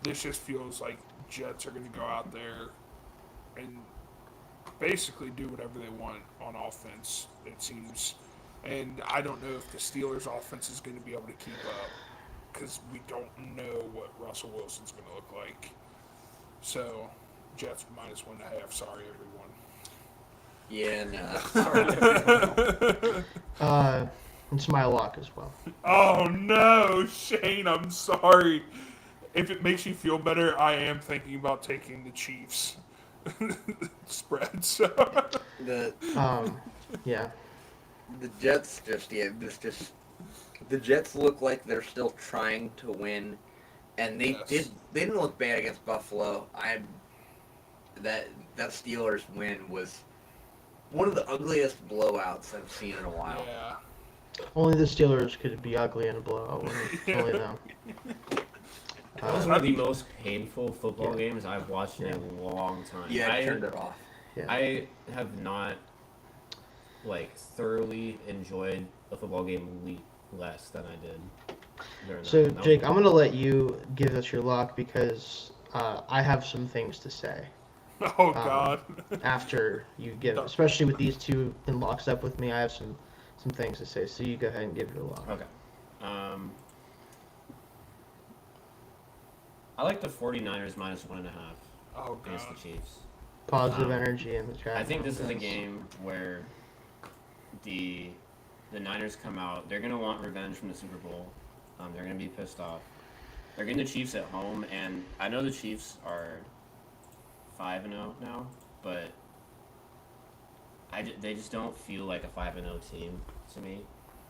This just feels like Jets are going to go out there and basically do whatever they want on offense, it seems. And I don't know if the Steelers' offense is going to be able to keep up because we don't know what Russell Wilson's going to look like. So, Jets minus 1.5. Sorry, everyone. Yeah, no. It's my lock as well. Oh, no, Shane, I'm sorry. If it makes you feel better, I am thinking about taking the Chiefs spread. So. the Yeah. the Jets the Jets look like they're still trying to win, and they Yes. didn't look bad against Buffalo. That Steelers win was one of the ugliest blowouts I've seen in a while. Yeah. Only the Steelers could be ugly in a blowout. Only them. That was one of the most painful football games I've watched in a long time. Yeah, I turned it off. Yeah. I have not thoroughly enjoyed a football game less than I did. during So, that. Jake, I'm going to let you give us your lock because I have some things to say Oh, God. after you give, especially with these two in lockstep with me. I have some things to say. So you go ahead and give your lock. Okay. I like the 49ers minus 1.5 Oh, against God. the Chiefs. Positive energy in the chat. I think this is a game where the Niners come out. They're gonna want revenge from the Super Bowl. They're gonna be pissed off. They're getting the Chiefs at home, and I know the Chiefs are 5-0 now, but they just don't feel like a 5-0 team to me.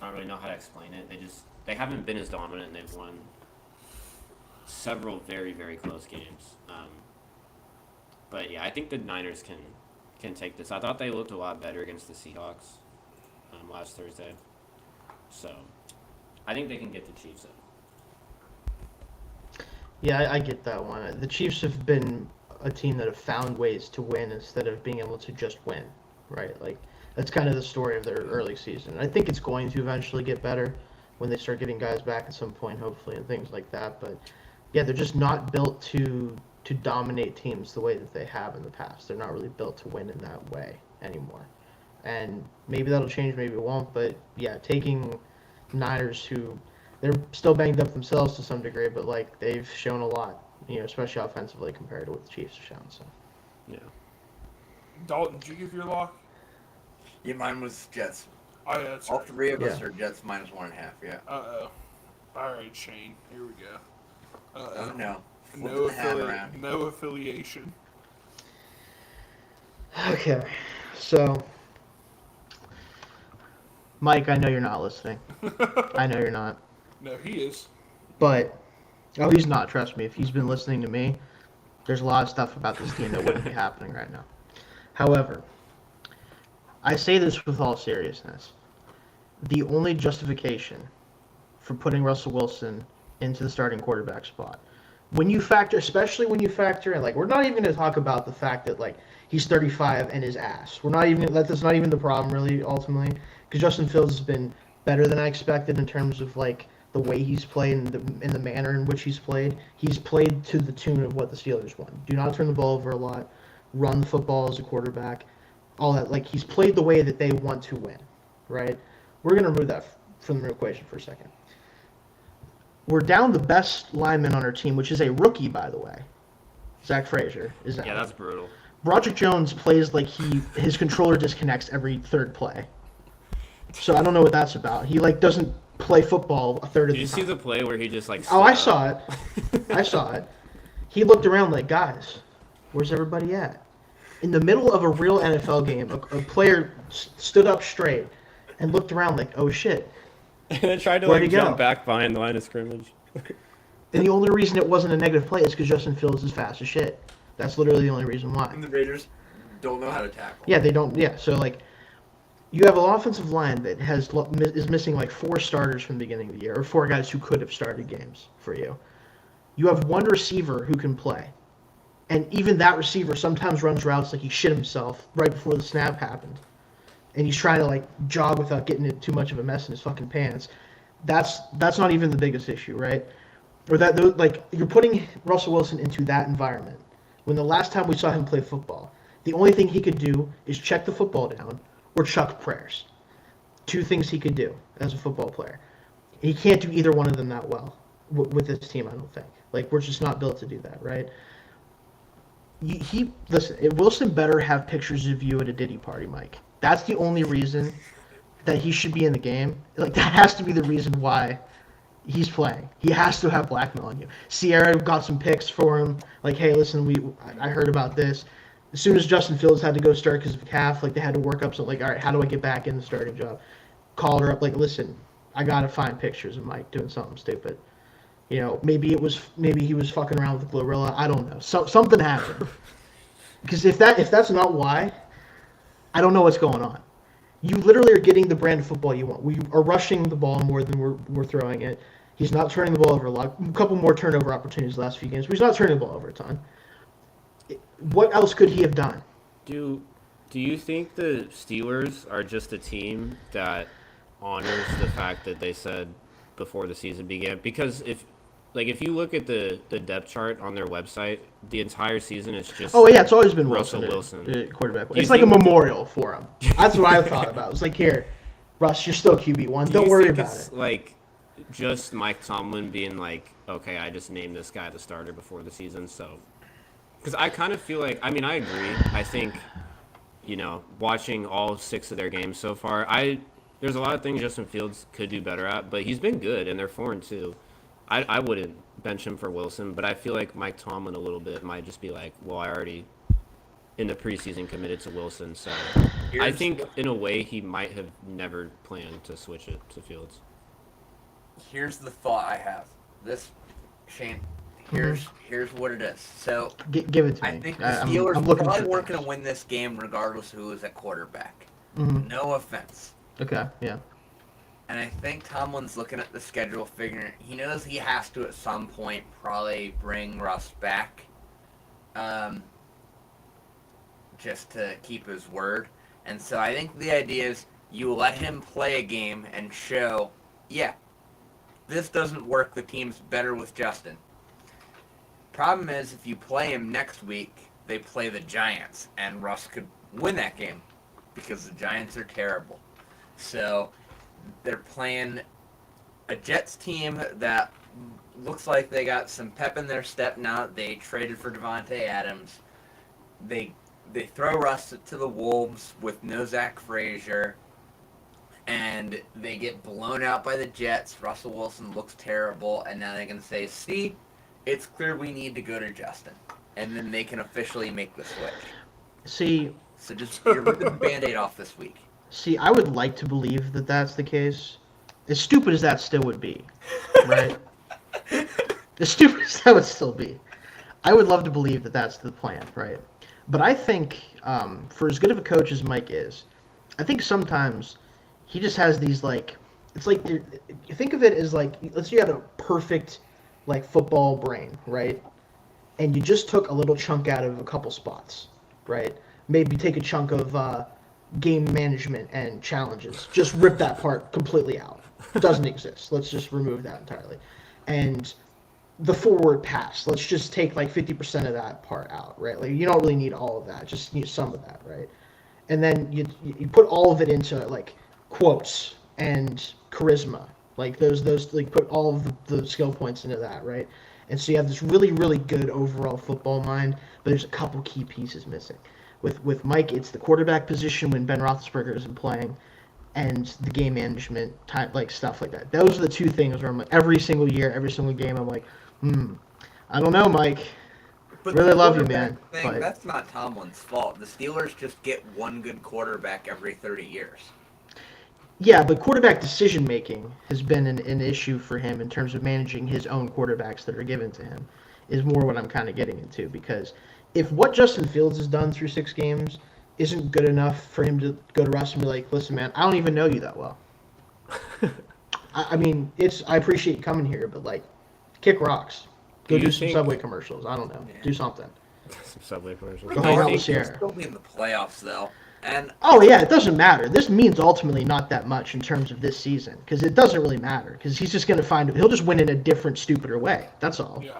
I don't really know how to explain it. They haven't been as dominant, and they've won several very, very close games. But yeah, I think the Niners can take this. I thought they looked a lot better against the Seahawks last Thursday. So I think they can get the Chiefs in. Yeah, I get that one. The Chiefs have been a team that have found ways to win instead of being able to just win, right? Like, that's kind of the story of their early season. I think it's going to eventually get better when they start getting guys back at some point, hopefully, and things like that. But yeah, they're just not built to dominate teams the way that they have in the past. They're not really built to win in that way anymore. And maybe that'll change, maybe it won't. But yeah, taking Niners, who they're still banged up themselves to some degree, but like they've shown a lot especially offensively compared to what the Chiefs have shown. So Yeah. Dalton, did you give your lock? Yeah, mine was Jets. Oh, yeah, that's All right. three of us Yeah. are Jets minus 1.5. Yeah. Uh-oh. All right, Shane. Here we go. Oh no. No, Flipping the hat around. no affiliation. okay, so Mike, I know you're not listening. I know you're not, No, he is. but he's not. Trust me. If he's been listening to me, there's a lot of stuff about this team that wouldn't be happening right now. However, I say this with all seriousness. The only justification for putting Russell Wilson into the starting quarterback spot, especially when you factor in, like, we're not even going to talk about the fact that, like, he's 35 and his ass. That's not even the problem, really, ultimately, because Justin Fields has been better than I expected in terms of, like, the way he's played and the manner in which he's played. He's played to the tune of what the Steelers want. Do not turn the ball over a lot. Run the football as a quarterback. All that. Like, he's played the way that they want to win, right? We're going to remove that from the equation for a second. We're down the best lineman on our team, which is a rookie, by the way. Zach Frazier is out. Yeah, that's brutal. Broderick Jones plays like his controller disconnects every third play. So I don't know what that's about. He, like, doesn't play football a third of Did the you time. see the play where he just like? Oh, I stood saw up? it. I saw it. He looked around like, guys, where's everybody at? In the middle of a real NFL game, a player stood up straight and looked around like, oh shit. And then tried to Where'd like he go? jump back behind the line of scrimmage. And the only reason it wasn't a negative play is because Justin Fields is fast as shit. That's literally the only reason why. And the Raiders don't know how to tackle. Yeah, they don't. Yeah, so like, you have an offensive line that is missing like 4 starters from the beginning of the year, or 4 guys who could have started games for you. You have one receiver who can play, and even that receiver sometimes runs routes like he shit himself right before the snap happened, and he's trying to like jog without getting it too much of a mess in his fucking pants. That's not even the biggest issue, right? Or that like you're putting Russell Wilson into that environment when the last time we saw him play football, the only thing he could do is check the football down or chuck prayers. 2 things he could do as a football player. He can't do either one of them that well with this team, I don't think. Like, we're just not built to do that, right? Listen, Wilson better have pictures of you at a Diddy party, Mike. That's the only reason that he should be in the game. Like, that has to be the reason why he's playing. He has to have blackmail on you. Sierra got some picks for him. Like, hey, listen, I heard about this. As soon as Justin Fields had to go start because of a calf, like, they had to work up something. Like, all right, how do I get back in the starting job? Called her up, like, listen, I got to find pictures of Mike doing something stupid. Maybe he was fucking around with Glorilla. I don't know. Something happened. Because if that's not why, I don't know what's going on. You literally are getting the brand of football you want. We are rushing the ball more than we're throwing it. He's not turning the ball over a lot. A couple more turnover opportunities the last few games, but he's not turning the ball over a ton. What else could he have done? Do you think the Steelers are just a team that honors the fact that they said before the season began? Because if you look at the depth chart on their website, the entire season is just It's always been Russell Wilson. Wilson. Quarterback. You It's like a think- memorial for him. That's what I thought about. It's like, here, Russ, you're still QB1. Do Don't you worry think about it's it. like just Mike Tomlin being like, okay, I just named this guy the starter before the season, so. Because I kind of feel like, I mean, I agree. I think, watching all 6 of their games so far, there's a lot of things Justin Fields could do better at, but he's been good, and they're 4-2. I wouldn't bench him for Wilson, but I feel like Mike Tomlin a little bit might just be like, well, I already, in the preseason, committed to Wilson, so I think, in a way, he might have never planned to switch it to Fields. Here's the thought I have. Shane, here's what it is. So Give it to me. I think the I'm Steelers looking probably for weren't things. going to win this game regardless of who was at quarterback. Mhm. No offense. Okay, yeah. And I think Tomlin's looking at the schedule, figuring he knows he has to at some point probably bring Russ back, just to keep his word. And so I think the idea is you let him play a game and show, yeah, this doesn't work. The team's better with Justin. Problem is, if you play him next week, they play the Giants, and Russ could win that game because the Giants are terrible. So they're playing a Jets team that looks like they got some pep in their step now. They traded for Devontae Adams. They throw Russ to the Wolves with no Zach Frazier, and they get blown out by the Jets. Russell Wilson looks terrible, and now they can say, see, it's clear we need to go to Justin. And then they can officially make the switch. See, So just you're ripping the Band-Aid off this week. I would like to believe that that's the case. As stupid as that still would be, right? As stupid as that would still be. I would love to believe that that's the plan, right? But I think, for as good of a coach as Mike is, I think sometimes he just has these, like, it's like, you think of it as like, let's say you had a perfect, like, football brain, right? And you just took a little chunk out of a couple spots, right? Maybe take a chunk of game management and challenges. Just rip that part completely out. It doesn't exist. Let's just remove that entirely. And the forward pass, let's just take like 50% of that part out, right? Like you don't really need all of that, just need some of that, right? And then you put all of it into like quotes and charisma, like those like put all of the skill points into that, right? And so you have this really, really good overall football mind, but there's a couple key pieces missing. With Mike, it's the quarterback position when Ben Roethlisberger isn't playing, and the game management type, like stuff like that. Those are the two things where I'm like, every single year, every single game, I'm like, I don't know, Mike. But Really the love you, quarterback man, thing, but- that's not Tomlin's fault. The Steelers just get one good quarterback every 30 years. Yeah, but quarterback decision making has been an issue for him in terms of managing his own quarterbacks that are given to him, is more what I'm kind of getting into. Because if what Justin Fields has done through 6 games isn't good enough for him to go to Russ and be like, listen, man, I don't even know you that well. I mean, I appreciate you coming here, but like, kick rocks. Go Do you do some think- Subway commercials. I don't know. Yeah. Do something. Some Subway commercials. Go Do hang you out think- with Sierra. Still be in the playoffs though, and Oh yeah, it doesn't matter. This means ultimately not that much in terms of this season because it doesn't really matter because he's just gonna he'll just win in a different, stupider way. That's all. Yeah.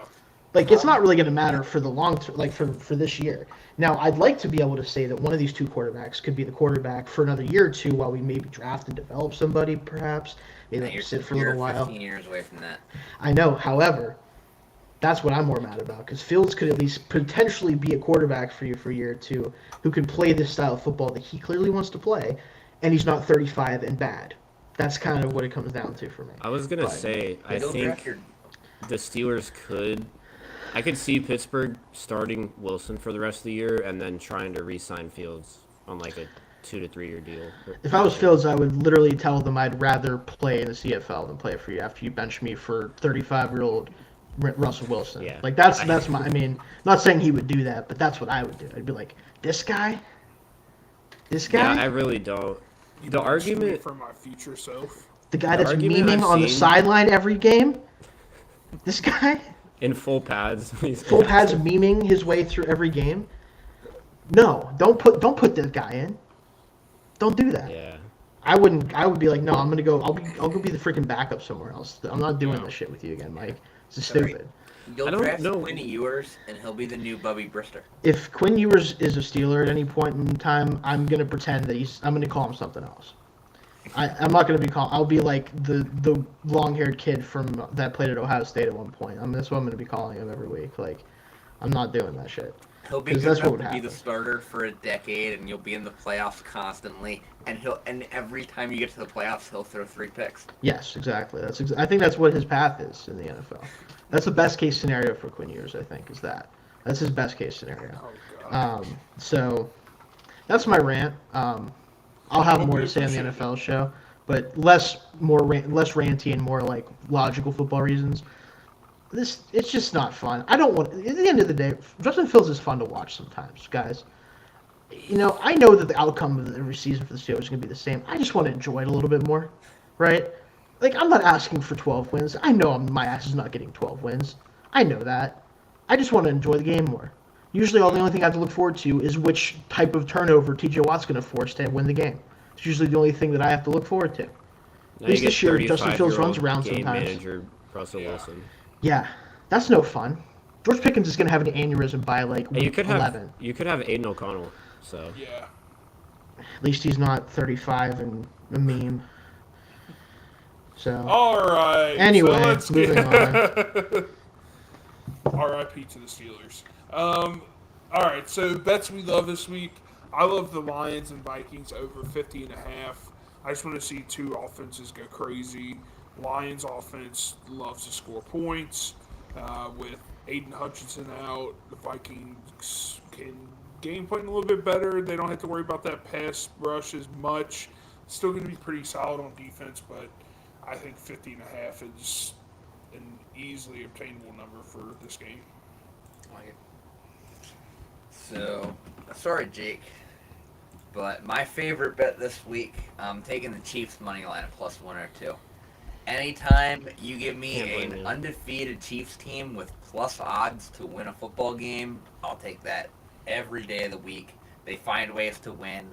Like it's not really gonna matter for the long term, like for this year. Now I'd like to be able to say that one of these two quarterbacks could be the quarterback for another year or two while we maybe draft and develop somebody, perhaps. Maybe they can sit for a little while. 15 years away from that. I know. However, that's what I'm more mad about because Fields could at least potentially be a quarterback for you for a year or two who can play this style of football that he clearly wants to play, and he's not 35 and bad. That's kind of what it comes down to for me. I was gonna But- say, I You'll draft think your- the Steelers I could see Pittsburgh starting Wilson for the rest of the year and then trying to re-sign Fields on like a 2 to 3 year deal. If I was Fields, I would literally tell them I'd rather play in the CFL than play for you after you bench me for 35-year-old Russell Wilson. Yeah. Like that's my. I mean, not saying he would do that, but that's what I would do. I'd be like, this guy. Yeah, I really don't. You The don't shoot me argument- for my future self. The guy the that's argument memeing I've on the seen- sideline every game. This guy. In full pads. Full pads memeing his way through every game. No, don't put this guy in. Don't do that. Yeah. I would be like, no, I'm gonna go. I'll go be the freaking backup somewhere else. I'm not doing this shit with you again, Mike. This is stupid. You'll I don't draft know. Quinn Ewers, and he'll be the new Bubby Brister. If Quinn Ewers is a Steeler at any point in time, I'm gonna pretend that I'm gonna call him something else. I'm not gonna be called. I'll be like the long-haired kid from that played at Ohio State at one point. That's what I'm gonna be calling him every week. Like, I'm not doing that shit. He'll be 'Cause good that's what enough would to be the happen. starter for a decade, and you'll be in the playoffs constantly. And every time you get to the playoffs, he'll throw 3 picks. Yes, exactly. I think that's what his path is in the NFL. That's the best case scenario for Quinn Ewers. I think is that. That's his best case scenario. Oh god. So that's my rant. I'll have more to say on the NFL show, but less ranty and more like logical football reasons. It's just not fun. I don't want. At the end of the day, Justin Fields is fun to watch sometimes, guys. You know, I know that the outcome of every season for the Steelers is going to be the same. I just want to enjoy it a little bit more, right? Like, I'm not asking for 12 wins. I know my ass is not getting 12 wins. I know that. I just want to enjoy the game more. Usually, the only thing I have to look forward to is which type of turnover TJ Watt's going to force to win the game. It's usually the only thing that I have to look forward to. Now you least get this year, Justin Fields 35-year-old runs around game sometimes. manager Russell Wilson. Yeah, that's no fun. George Pickens is going to have an aneurysm by, like, And you could have 11. Aiden O'Connell. So Yeah. At least he's not 35 and a meme. So All right. Anyway, so let's moving R.I.P. to the Steelers. All right. So bets we love this week. I love the Lions and Vikings over 50.5. I just want to see two offenses go crazy. Lions offense loves to score points. With Aiden Hutchinson out, the Vikings can game plan a little bit better. They don't have to worry about that pass rush as much. Still going to be pretty solid on defense, but I think 50.5 is an easily obtainable number for this game. So, sorry, Jake, but my favorite bet this week, I'm taking the Chiefs money line at +1 or 2. Anytime you give me Can't blame an you. undefeated Chiefs team with plus odds to win a football game, I'll take that every day of the week. They find ways to win.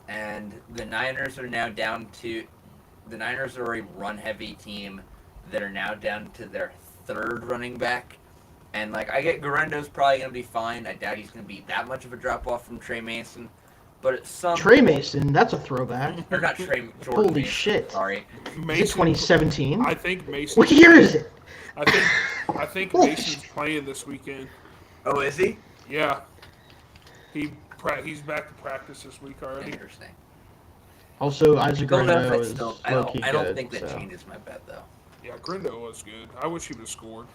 And the Niners are now down to... The Niners are a run-heavy team that are now down to their third running back. And, like, I get Garendo's probably going to be fine. I doubt he's going to be that much of a drop-off from Trey Mason. But at some... Trey Mason, that's a throwback. Or not Trey... Jordan Holy Mason, shit. Sorry. Is it Mason, 2017? I think Mason. What year is it? I think Mason's playing this weekend. Oh, is he? Yeah. He's back to practice this week already. Interesting. Also, Isaac Don't know if Grando I is still... low-key I don't good, think that so. changes my bet, though. Yeah, Grindo was good. I wish he would have scored.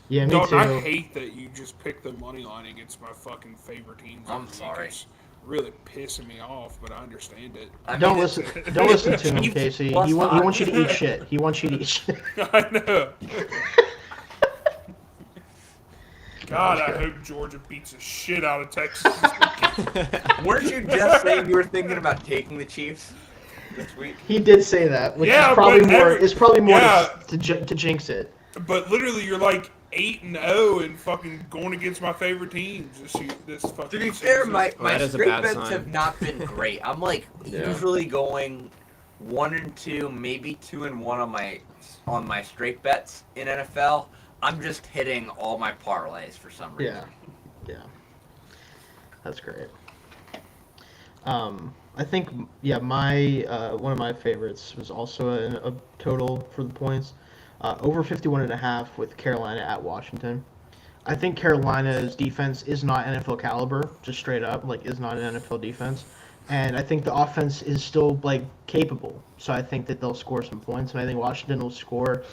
Yeah, me Dog, too. I hate that you just picked the money line against my fucking favorite teams. I'm every week. sorry. It's really pissing me off, but I understand it. I Don't mean, listen. Don't listen to him, Chiefs Casey. plus He wants you to odds. eat shit. He wants you to eat shit. I know. God, I hope Georgia beats the shit out of Texas. Weren't you just saying you were thinking about taking the Chiefs this week? He did say that, which Yeah, is probably but more. every- It's probably more yeah. to jinx it. But literally, you're like 8-0 and fucking going against my favorite teams this fucking To be season. fair, my that is a straight bad bets sign. have not been great. I'm like Yeah. usually going 1-2, maybe 2-1 on my straight bets in NFL. I'm just hitting all my parlays for some reason. Yeah. That's great. I think my one of my favorites was also a total for the points, over 51.5 with Carolina at Washington. I think Carolina's defense is not NFL caliber, just straight up, like is not an NFL defense, and I think the offense is still like capable. So I think that they'll score some points, and I think Washington will score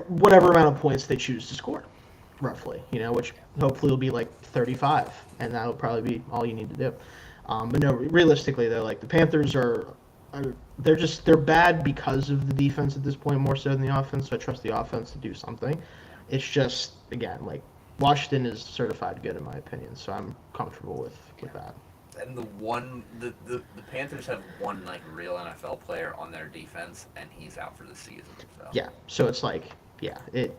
whatever amount of points they choose to score, roughly. Which hopefully will be like 35, and that'll probably be all you need to do. But no, realistically though, like the Panthers they're bad because of the defense at this point more so than the offense. So I trust the offense to do something. It's just again like Washington is certified good in my opinion, so I'm comfortable with that. And the Panthers have one like real NFL player on their defense, and he's out for the season. So. Yeah, so it's like it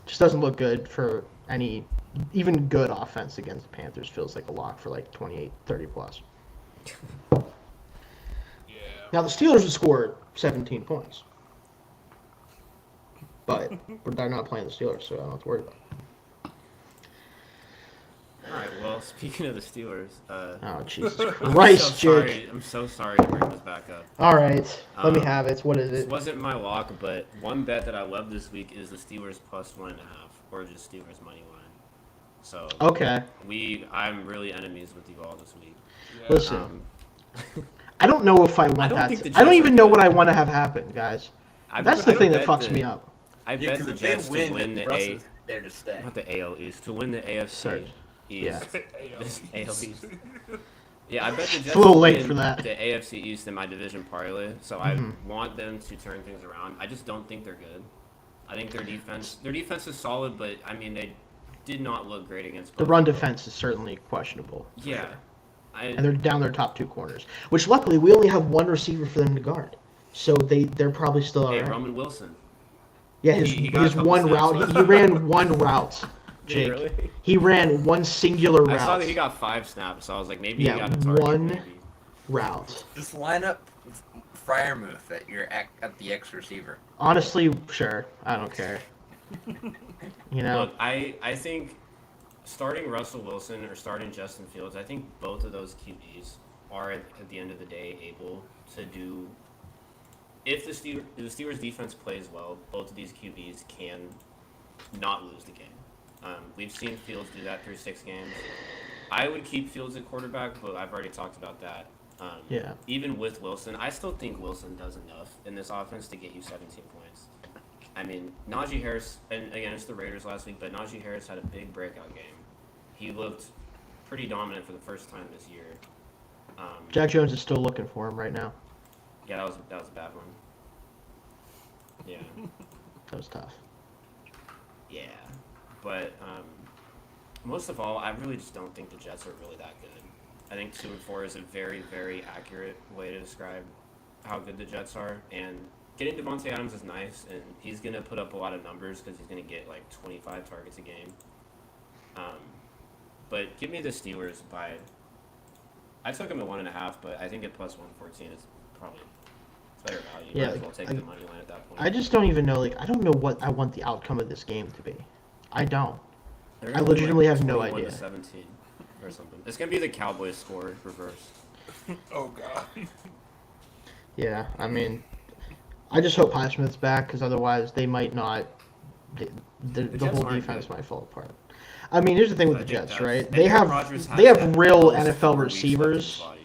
just doesn't look good for any even good offense against the Panthers. Feels like a lock for like 28, 30 plus. Yeah. Now the Steelers would score 17 points, but they're not playing the Steelers, so I don't have to worry about it. All right. Well, speaking of the Steelers, Oh Jesus I'm Christ, so Jake! sorry. I'm so sorry to bring this back up. All right, let me Um, have it. What is This it? wasn't my lock, but one bet that I love this week is the Steelers +1.5, or just Steelers money line. So Okay, I'm really enemies with you all this week. Yeah. listen. Um, I don't know if I want I don't that. think the I don't Jets even are know good. what I want to have happen, guys. That's the thing that fucks me up. I Yeah, bet 'cause the if they Jets to win the Russell's there to stay. not the AL East, to win the AFC Sorry. East. AL This East. AL East. Yeah, I bet the Jets a little to late win for that. the AFC East in my division parlay, so I want them to turn things around. I just don't think they're good. I think their defense is solid, but I mean they did not look great against The both run of them. defense is certainly questionable. for Yeah. sure. And they're down their top two corners, which luckily we only have one receiver for them to guard, so they're probably still Hey, alright. Roman Wilson. Yeah, his he got a couple one snaps route. left. He ran one route, Did he Jake. really? He ran one singular route. I saw that he got 5 snaps, so I was like, maybe Yeah, he got a target. one- Maybe. route. Just line up Fryermuth at the X receiver. Honestly, sure. I don't care. Look, I think starting Russell Wilson or starting Justin Fields, I think both of those QBs are at the end of the day able to do if the Steelers defense plays well, both of these QBs can not lose the game. We've seen Fields do that through 6 games. I would keep Fields at quarterback, but I've already talked about that. Yeah. Even with Wilson, I still think Wilson does enough in this offense to get you 17 points. I mean, Najee Harris, and again, it's the Raiders last week, but Najee Harris had a big breakout game. He looked pretty dominant for the first time this year. Jack Jones is still looking for him right now. Yeah, that was a bad one. Yeah. That was tough. Yeah. But most of all, I really just don't think the Jets are really that good. I think 2-4 is a very, very accurate way to describe how good the Jets are. And getting Devontae Adams is nice, and he's going to put up a lot of numbers because he's going to get like 25 targets a game. But give me the Steelers by... I took him at 1.5, but I think at plus 114 is probably better value. Yeah, Might as well take the money line at that point. I just don't even know. Like, I don't know what I want the outcome of this game to be. I don't. They're I gonna win, legitimately like, have no 21 idea. to 17 or something. It's going to be the Cowboys score reverse. Oh God. Yeah, I mean, I just hope Highsmith's back because otherwise they might not. The Jets whole aren't defense good. might fall apart. I mean, here's the thing with I the think Jets, that's- right? and They Aaron have Rodgers has they have that real those NFL 4 weeks left in his receivers. body.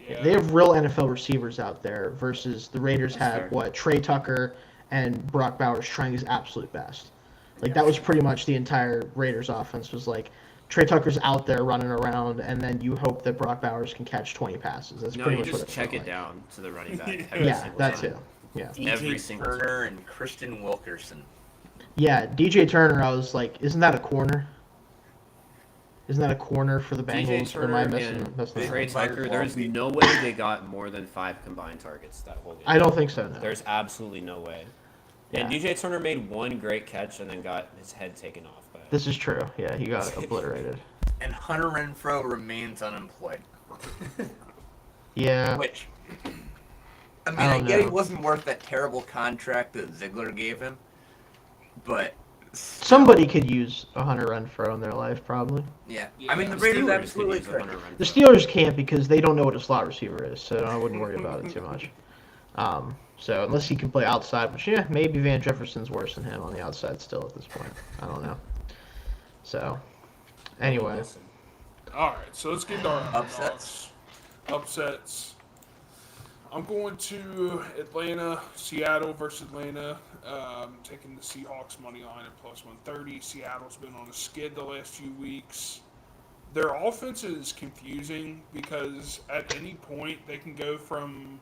Yeah. They have real NFL receivers out there versus the Raiders That's had fair. what Trey Tucker and Brock Bowers trying his absolute best. Like that was pretty much the entire Raiders offense was like Trey Tucker's out there running around, and then you hope that Brock Bowers can catch 20 passes. That's No, pretty you much just what it check felt it like. down to the running back. Yeah. every Yeah, single that's time. it. Yeah. Every DJ single Turner and Christian Wilkerson. Yeah, DJ Turner, I was like, isn't that a corner? Isn't that a corner for the DJ Bengals? Or am I Turner missing? and That's not Trey right. Tucker, there's no way they got more than 5 combined targets that whole game. I don't think so. No. There's absolutely no way. And Yeah. DJ Turner made one great catch and then got his head taken off. But This is true. Yeah, he got obliterated. And Hunter Renfro remains unemployed. Yeah. Which, I mean, I I don't get he know. wasn't worth that terrible contract that Ziegler gave him, but Somebody could use a Hunter Renfro in their life, probably. yeah. Yeah. I mean, the The Raiders Steelers could absolutely use a could. Hunter Renfro. The Steelers can't because they don't know what a slot receiver is, so I wouldn't worry about it too much. So unless he can play outside, which yeah, maybe Van Jefferson's worse than him on the outside still at this point. I don't know. So, anyway, Listen, All right, so let's get into our Upsets. Upsets. I'm going to Atlanta, Seattle versus Atlanta. Taking the Seahawks money line at plus 130. Seattle's been on a skid the last few weeks. Their offense is confusing because at any point they can go from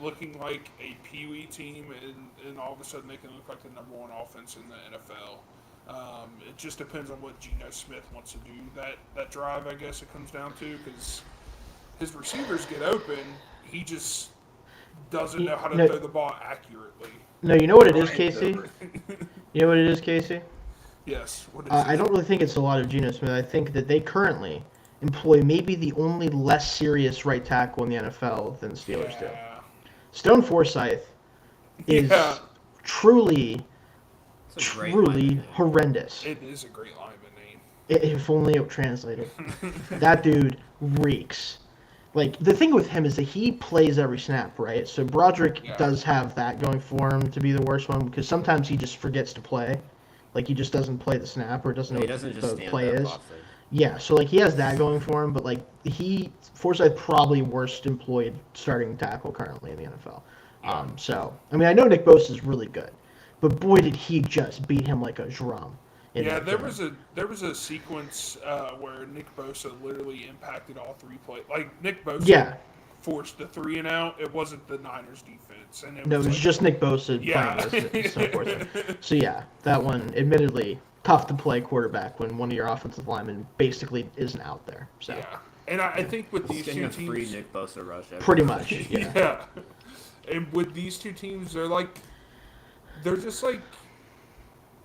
looking like a peewee team and all of a sudden they can look like the number 1 offense in the NFL. It just depends on what Geno Smith wants to do that drive, I guess it comes down to, because his receivers get open. He just doesn't know how to No. throw the ball accurately. no, you know what it is, Right, Casey? You know what it is, Casey? Yes. What is I don't really think it's a lot of Geno Smith. I think that they currently employ maybe the only less serious right tackle in the NFL than the Steelers do. Yeah. Stone Forsythe is Yeah. truly, it's a great truly lineman name. horrendous. It is a great lineman name. If only it translated. That dude reeks. Like, the thing with him is that he plays every snap, right? So Broderick Yeah. does have that going for him to be the worst one because sometimes he just forgets to play. Like, he just doesn't play the snap or doesn't know He what doesn't just the stand play up is. often. Yeah, so, like, he has that going for him, but, like, Forsythe probably worst employed starting tackle currently in the NFL. So, I mean, I know Nick Bosa is really good, but boy, did he just beat him like a drum. in Yeah, that there game. was a sequence where Nick Bosa literally impacted all 3 plays. Like Nick Bosa Yeah. forced the 3 and out. It wasn't the Niners defense, and No, it was like, just Nick Bosa yeah. playing this. So, forth. So yeah, that one, admittedly, tough to play quarterback when one of your offensive linemen basically isn't out there. So Yeah, and I think with these Getting two a free teams, Nick Bosa rush. every pretty play. much, yeah. yeah, and with these two teams, they're just like.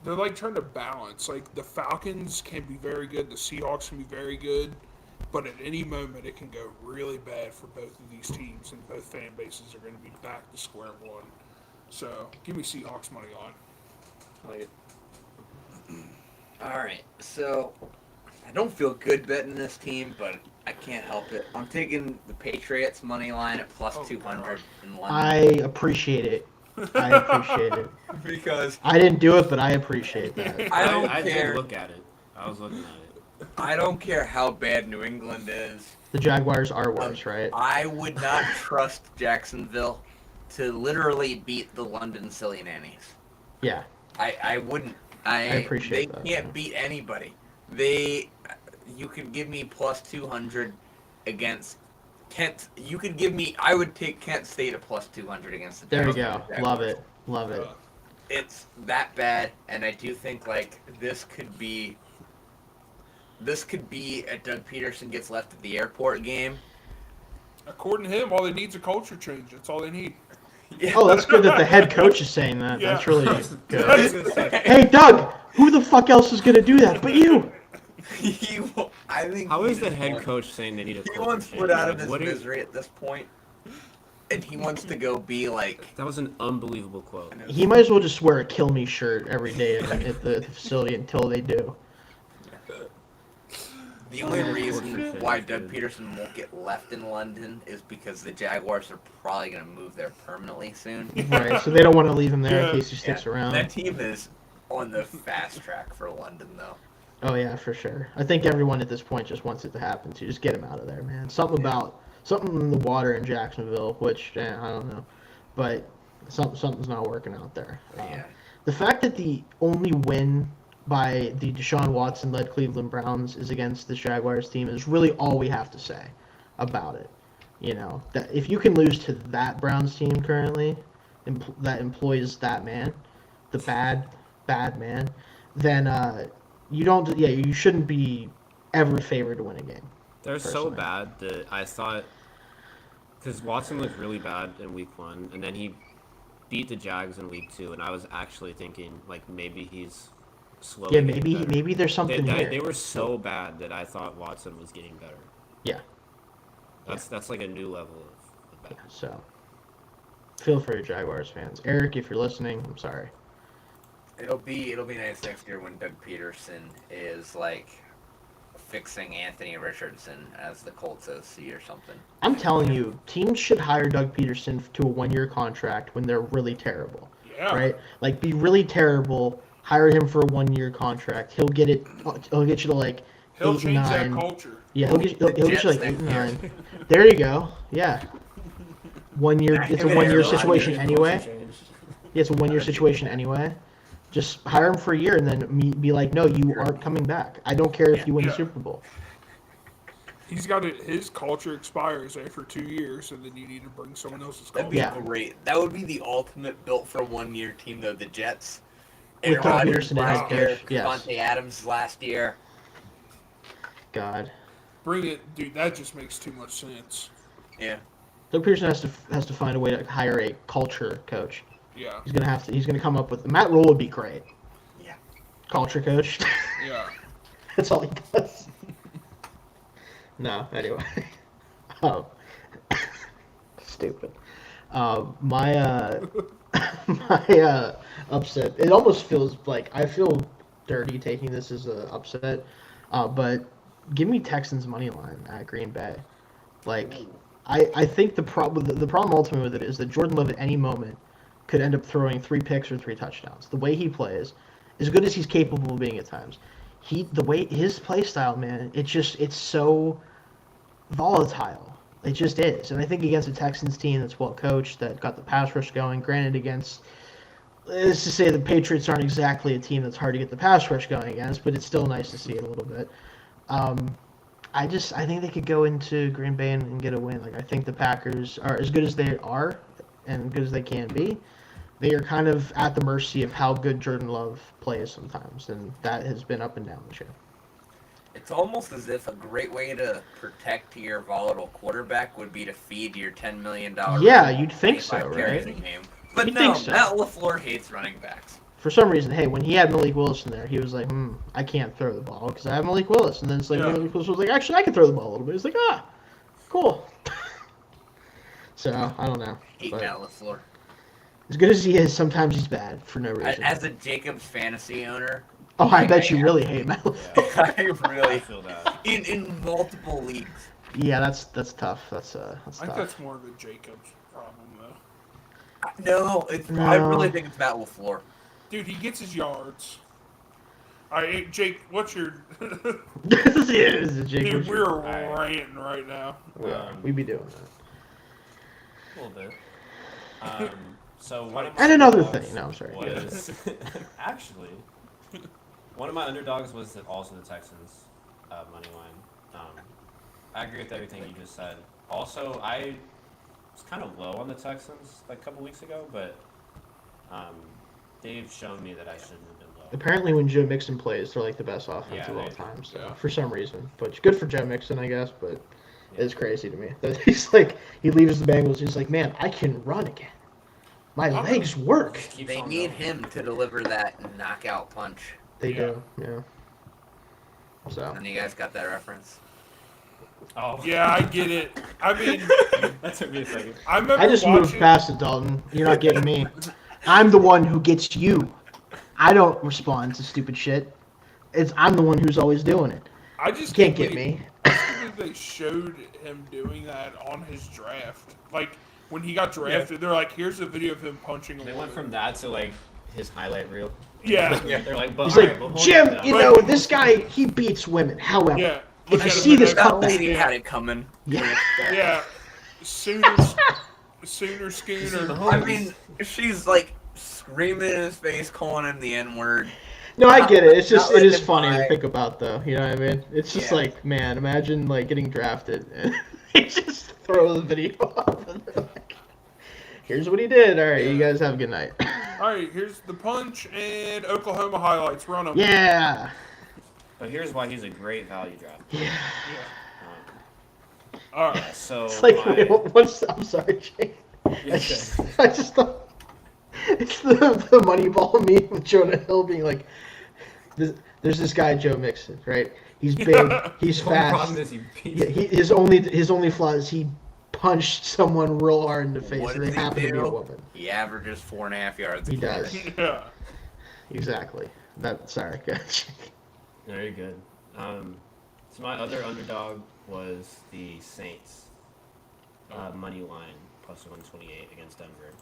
They're like trying to balance. Like the Falcons can be very good, the Seahawks can be very good, but at any moment it can go really bad for both of these teams, and both fan bases are going to be back to square one. So give me Seahawks money on. All right, so I don't feel good betting this team, but I can't help it. I'm taking the Patriots money line at plus Oh, 200 in London I appreciate it. I appreciate it. because I didn't do it, but I appreciate that. I don't I care. did look at it. I was looking at it. I don't care how bad New England is. The Jaguars are worse, right? I would not trust Jacksonville to literally beat the London Silly Nannies. Yeah. I wouldn't. appreciate they that, can't yeah. beat anybody. You could give me plus 200 against Kent. You could give me. I would take Kent State at plus 200 against the. There you go. Jaguars. Love it. Love it. It's that bad, and I do think like this could be a Doug Peterson gets left at the airport game. According to him, all they need is a culture change. That's all they need. Yeah. Oh, that's good that the head coach is saying that. Yeah. That's really I was good. gonna say, Hey, Doug, who the fuck else is going to do that but you? I think how is the he head wants- coach saying they need a He culture wants change? put out Like, of his what are you- misery at this point, and he wants to go be like. That was an unbelievable quote. He might as well just wear a kill me shirt every day at the facility until they do. The only Yeah, reason culture why change, Doug dude. Peterson won't get left in London is because the Jaguars are probably going to move there permanently soon. Right, so they don't want to leave him there Yeah. in case he sticks around. That team is on the fast track for London, though. Oh yeah, for sure. I think everyone at this point just wants it to happen too. Just get him out of there, man. Something in the water in Jacksonville, which I don't know, but something's not working out there. Yeah. The fact that the only win by the Deshaun Watson-led Cleveland Browns is against the Jaguars team is really all we have to say about it. You know, that if you can lose to that Browns team currently, that employs that man, the bad man, then you shouldn't be ever favored to win a game. They're so personally. bad that I thought, because Watson looked really bad in week 1, and then he beat the Jags in week 2, and I was actually thinking like maybe he's slowly. Yeah, getting better. maybe there's something here. They were so bad that I thought Watson was getting better. Yeah. That's like a new level of bad. So, feel free, Jaguars fans. Eric, if you're listening, I'm sorry. It'll be nice next year when Doug Peterson is like fixing Anthony Richardson as the Colts OC or something. I'm telling you, teams should hire Doug Peterson to a 1-year contract when they're really terrible. Yeah. Right? Like, be really terrible. Hire him for a 1-year contract. He'll get you to like He'll 8 change and 9. that culture. Yeah, he'll get you Jets like 8 next and year. 9. There you go. Yeah. 1 year. It's a Him and 1-year Aaron situation Rodgers. anyway. Yeah, it's a 1-year situation anyway. Just hire him for a year and then be like, no, you aren't coming back. I don't care if you win the Yeah. Super Bowl. He's got it. His culture expires after 2 years, and then you need to bring someone else's That'd culture. be Yeah. great. That would be the ultimate built for 1-year team, though. The Jets. With Aaron Doug Rodgers Peterson as last head year, coach, yes. Devontae Adams last year. God. Bring it, dude. That just makes too much sense. Yeah. Doug Pearson has to find a way to hire a culture coach. Yeah. He's gonna come up with Matt Rule would be great. Yeah. Culture coach. Yeah. That's all he does. No, anyway. Um, stupid. My upset. It almost feels like I feel dirty taking this as an upset, but give me Texans money line at Green Bay. Like, I think the problem ultimately with it is that Jordan Love at any moment could end up throwing 3 picks or 3 touchdowns. The way he plays, as good as he's capable of being at times, the way his play style, man, it's so volatile. It just is. And I think against a Texans team that's well coached, that got the pass rush going, granted against, let's just say the Patriots aren't exactly a team that's hard to get the pass rush going against, but it's still nice to see it a little bit. I think they could go into Green Bay and get a win. Like, I think the Packers are as good as they are and good as they can be. They are kind of at the mercy of how good Jordan Love plays sometimes, and that has been up and down this year. It's almost as if a great way to protect your volatile quarterback would be to feed your $10 million. Yeah, you'd think so, 25 carries right? a game. But You'd no, think so. Matt LaFleur hates running backs. For some reason, hey, when he had Malik Willis in there, he was like, I can't throw the ball because I have Malik Willis. And then it's like, Yeah. Malik Willis was like, actually, I can throw the ball a little bit. He's like, cool. So, I don't know. Hate But Matt LaFleur. as good as he is, sometimes he's bad for no reason. As a Jacobs fantasy owner, Oh, I bet you really hate Matt. Yeah, I I really feel that. in multiple leagues. Yeah, that's tough. That's I think tough. that's more of a Jacobs problem, though. No, I No. really think it's Matt LaFleur. Dude, he gets his yards. All right, Jake, what's your... This is a Jake. Dude, we're Alright. ranting right now. We be doing that. A little bit. So one of my And another underdogs thing. No, I'm sorry. was actually one of my underdogs was also the Texans money line. I agree with everything you just said. Also, I was kind of low on the Texans like a couple weeks ago, but they've shown me that I shouldn't have been low. Apparently, when Joe Mixon plays, they're like the best offense Yeah, of all they- time. So yeah. for some reason, but good for Joe Mixon, I guess. But it's crazy to me that he's like he leaves the Bengals. He's like, man, I can run again. My legs work. Just keeps They on need going. him to deliver that knockout punch. They Yeah. do. Yeah. So And you guys got that reference? Oh Yeah, I get it. I mean, that took me a second. I remember I just watching... moved past it, Dalton. You're not getting me. I'm the one who gets you. I don't respond to stupid shit. I'm the one who's always doing it. I just You can't get believe- me. I just can't believe they showed him doing that on his draft. Like, when he got drafted, they're like, here's a video of him punching a They woman. went from that to like his highlight reel. Yeah. They're like, but He's all like, right, but hold Jim, on now." you know, this guy, he beats women. However, Yeah. if Look you at see him this in That cutback, lady had it coming. yeah, Yeah. Sooner Schooner. I mean, she's like screaming in his face, calling him the N-word. no, I get it. It's just, Not it is letting him funny to buy. think about, though. You know what I mean? It's just Yeah. like, man, imagine like getting drafted and he just throw the video up and they're like, here's what he did. All right, you guys have a good night. All right, here's the punch and Oklahoma highlights. Run them. Yeah. But here's why he's a great value draft. Yeah. All right. So It's like, my- what's, I'm sorry, Jake. I just thought it's the Moneyball meme with Jonah Hill being like, there's this guy Joe Mixon, right? He's big, he's The only fast. problem is he beats Yeah, his only flaw is he punched someone real hard in the face, What and they does he happen to be a do? woman. He averages 4.5 yards. a He carry. does. Yeah. Exactly. Sorry, guys. Very good. So my other underdog was the Saints. Money line plus 128 against Denver.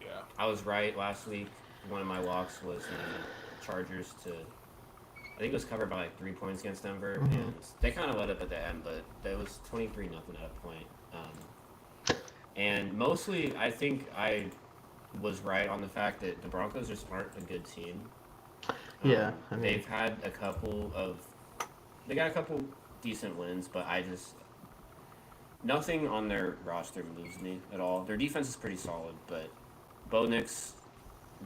Yeah. I was right last week. One of my locks was the Chargers to, I think it was covered by like 3 points against Denver, and they kind of let up at the end, but it was 23-0 at a point. And mostly, I think I was right on the fact that the Broncos just aren't a good team. Yeah, I mean- They've had they got a couple decent wins, but nothing on their roster moves me at all. Their defense is pretty solid, but Bo Nix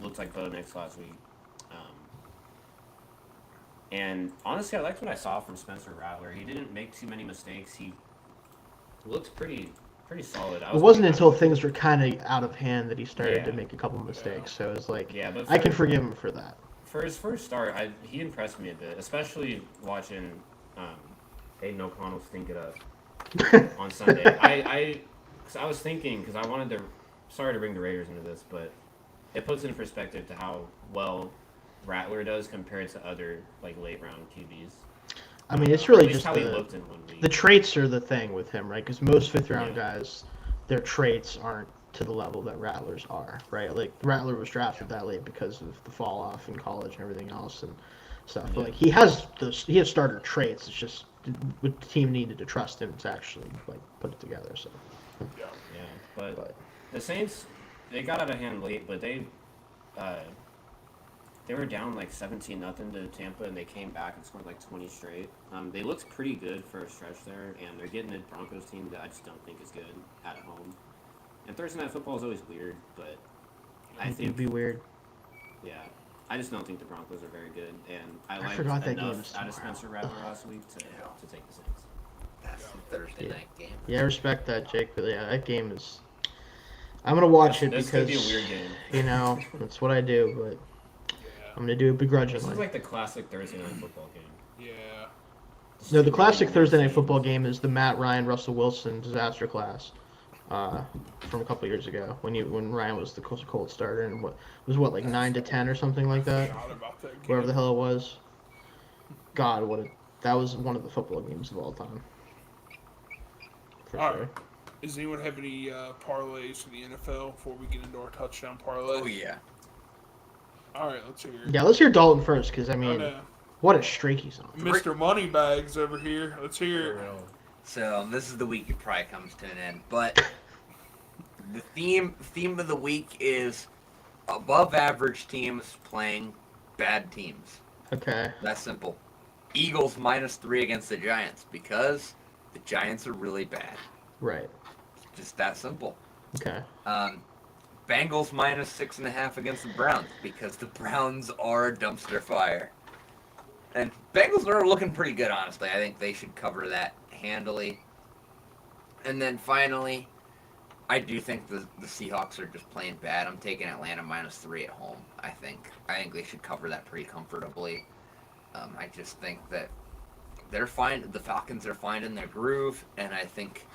looked like Bo Nix last week. And honestly, I liked what I saw from Spencer Rattler. He didn't make too many mistakes. He looked pretty solid. It wasn't until things were kind of out of hand that he started to Yeah. make a couple mistakes. So it was like, Yeah, but I can forgive him for that. For his first start, he impressed me a bit, especially watching Aiden O'Connell stink it up on Sunday. I was thinking, because I wanted to, sorry to bring the Raiders into this, but it puts into perspective to how well Rattler does compared to other like late round QBs. I mean, it's At really least just how he looked in 1 week. the traits are the thing with him, right? Because most fifth round Yeah. guys, their traits aren't to the level that Rattlers are, right? Like Rattler was drafted that late because of the fall off in college and everything else and stuff. But like he has starter traits. It's just the team needed to trust him to actually like put it together. So, Yeah, but but the Saints, they got out of hand late, but they were down like 17-0 to Tampa, and they came back and scored like 20 straight. They looked pretty good for a stretch there, and they're getting a Broncos team that I just don't think is good at home. And Thursday Night Football is always weird, but I it'd think, be weird. yeah, I just don't think the Broncos are very good, and I forgot liked that game enough was out of tomorrow. Spencer Rattler last week to take the Saints. That's the Thursday night game. Yeah, I respect that, Jake. But yeah, that game is. I'm gonna watch it This could because be a weird game. you know that's what I do, but I'm gonna do it This begrudgingly. is like the classic Thursday Night Football game. Yeah. No, the classic Thursday Night Football game is the Matt Ryan, Russell Wilson disaster class. from a couple years ago when Ryan was the cold starter and like 9-10 or something like that, Forgot about that game. wherever the hell it was. God, that was one of the football games of all time. For All sure. right. Does anyone have any parlays for the NFL before we get into our touchdown parlay? Oh yeah. All right, let's hear it. Yeah, let's hear Dalton first, because I I mean, know. what a streak he's on. Mr. Moneybags over here. Let's hear it. So this is the week it probably comes to an end, but the theme of the week is above average teams playing bad teams. Okay. That's simple. Eagles -3 against the Giants because the Giants are really bad. Right. Just that simple. Okay. Bengals -6.5 against the Browns because the Browns are a dumpster fire. And Bengals are looking pretty good, honestly. I think they should cover that handily. And then finally, I do think the Seahawks are just playing bad. I'm taking Atlanta -3 at home. I think they should cover that pretty comfortably. I just think that the Falcons are finding their groove, and I think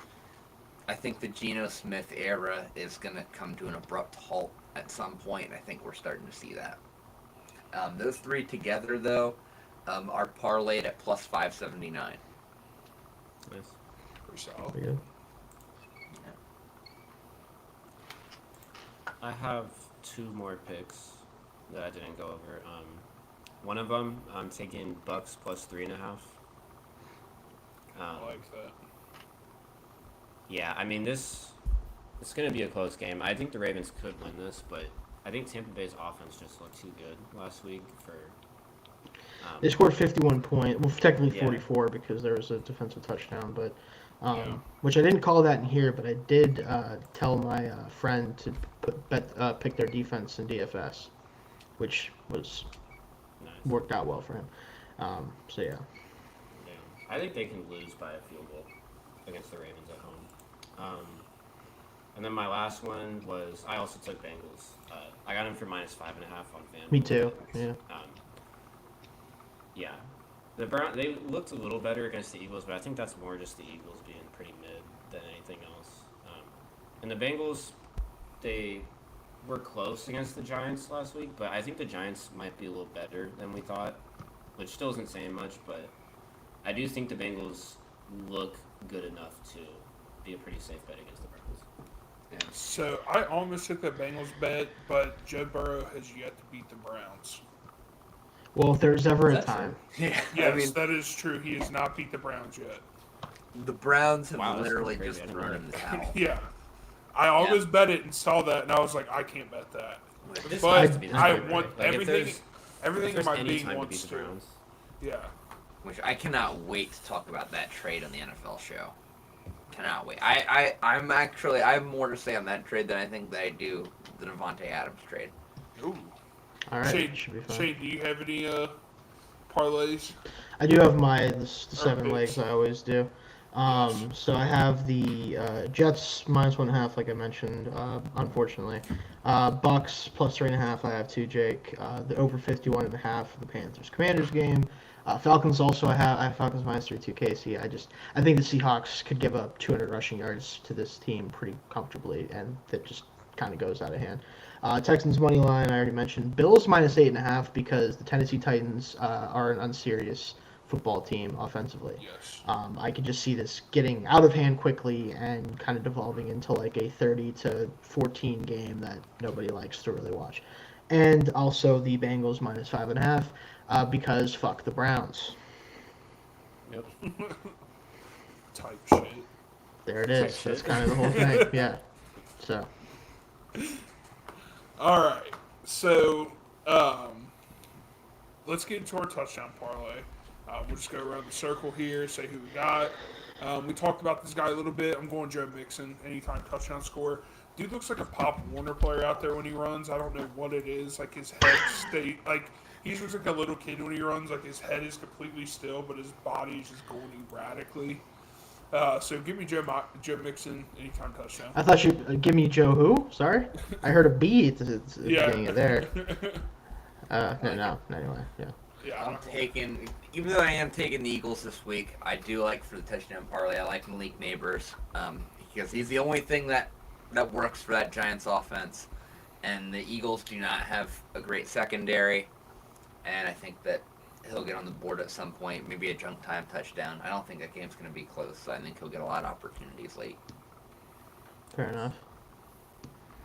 the Geno Smith era is going to come to an abrupt halt at some point. I think we're starting to see that. Those three together, though, are parlayed at plus 579. Nice. Pretty solid. Pretty good. I have two more picks that I didn't go over. One of them, I'm taking Bucks plus 3.5. I like that. Yeah, I mean it's going to be a close game. I think the Ravens could win this, but I think Tampa Bay's offense just looked too good last week for. They scored 51 points. Well, technically Yeah. 44 because there was a defensive touchdown, but Yeah. which I didn't call that in here, but I did tell my friend to pick their defense in DFS, which was Nice. worked out well for him. So yeah. Yeah. I think they can lose by a field goal against the Ravens at home. And then my last one was I also took Bengals. I got them for -5.5 on FanDuel. Me too. Yeah. Yeah. The they looked a little better against the Eagles, but I think that's more just the Eagles being pretty mid than anything else. And the Bengals, they were close against the Giants last week, but I think the Giants might be a little better than we thought, which still isn't saying much, but I do think the Bengals look good enough to be a pretty safe bet against the Browns. So I almost took that Bengals bet, but Joe Burrow has yet to beat the Browns. Well, if there's ever a That's time. Yeah, Yes, I mean, that is true. He has not beat the Browns yet. the Browns have Wow, that's literally crazy. just I didn't thrown know in the towel. Yeah. I always bet it and saw that, and I was like, I can't bet that. This But has to be the I same, want right? Like, if everything. there's Everything in my any being time to wants beat the to. Browns. Yeah. Which I cannot wait to talk about that trade on the NFL show. Cannot wait. I have more to say on that trade than I think that I do the Devontae Adams trade. Ooh. All right. Shane, Should be fun. Shane, do you have any parlays? I do have the 7 picks. legs I always do. So I have the Jets -1.5, like I mentioned, unfortunately. Bucks plus 3.5. I have two, Jake. The over 51.5 for the Panthers Commanders game. Falcons also I have Falcons -3 to Casey. I think the Seahawks could give up 200 rushing yards to this team pretty comfortably, and that just kind of goes out of hand. Texans money line I already mentioned. Bills -8.5 because the Tennessee Titans are an unserious football team offensively. Yes. I could just see this getting out of hand quickly and kind of devolving into like a 30-14 game that nobody likes to really watch. And also the Bengals -5.5 because fuck the Browns. Yep. Type shit. There it Type is. shit. That's kind of the whole thing. Yeah. So. All right. So, let's get into our touchdown parlay. We'll just go around the circle here, say who we got. We talked about this guy a little bit. I'm going Joe Mixon, anytime touchdown score. Dude looks like a Pop Warner player out there when he runs. I don't know what it is. Like his head he looks like a little kid when he runs. Like his head is completely still, but his body is just going erratically. So give me Joe Mixon, anytime touchdown. I thought you'd give me Joe who? Sorry? I heard a B at the beginning of there. No, anyway, yeah. Yeah, I'm taking, even though I am taking the Eagles this week, I do like for the touchdown parlay. I like Malik Neighbors. because he's the only thing that works for that Giants offense. And the Eagles do not have a great secondary, and I think that he'll get on the board at some point, maybe a junk time touchdown. I don't think that game's going to be close, so I think he'll get a lot of opportunities late. Fair enough.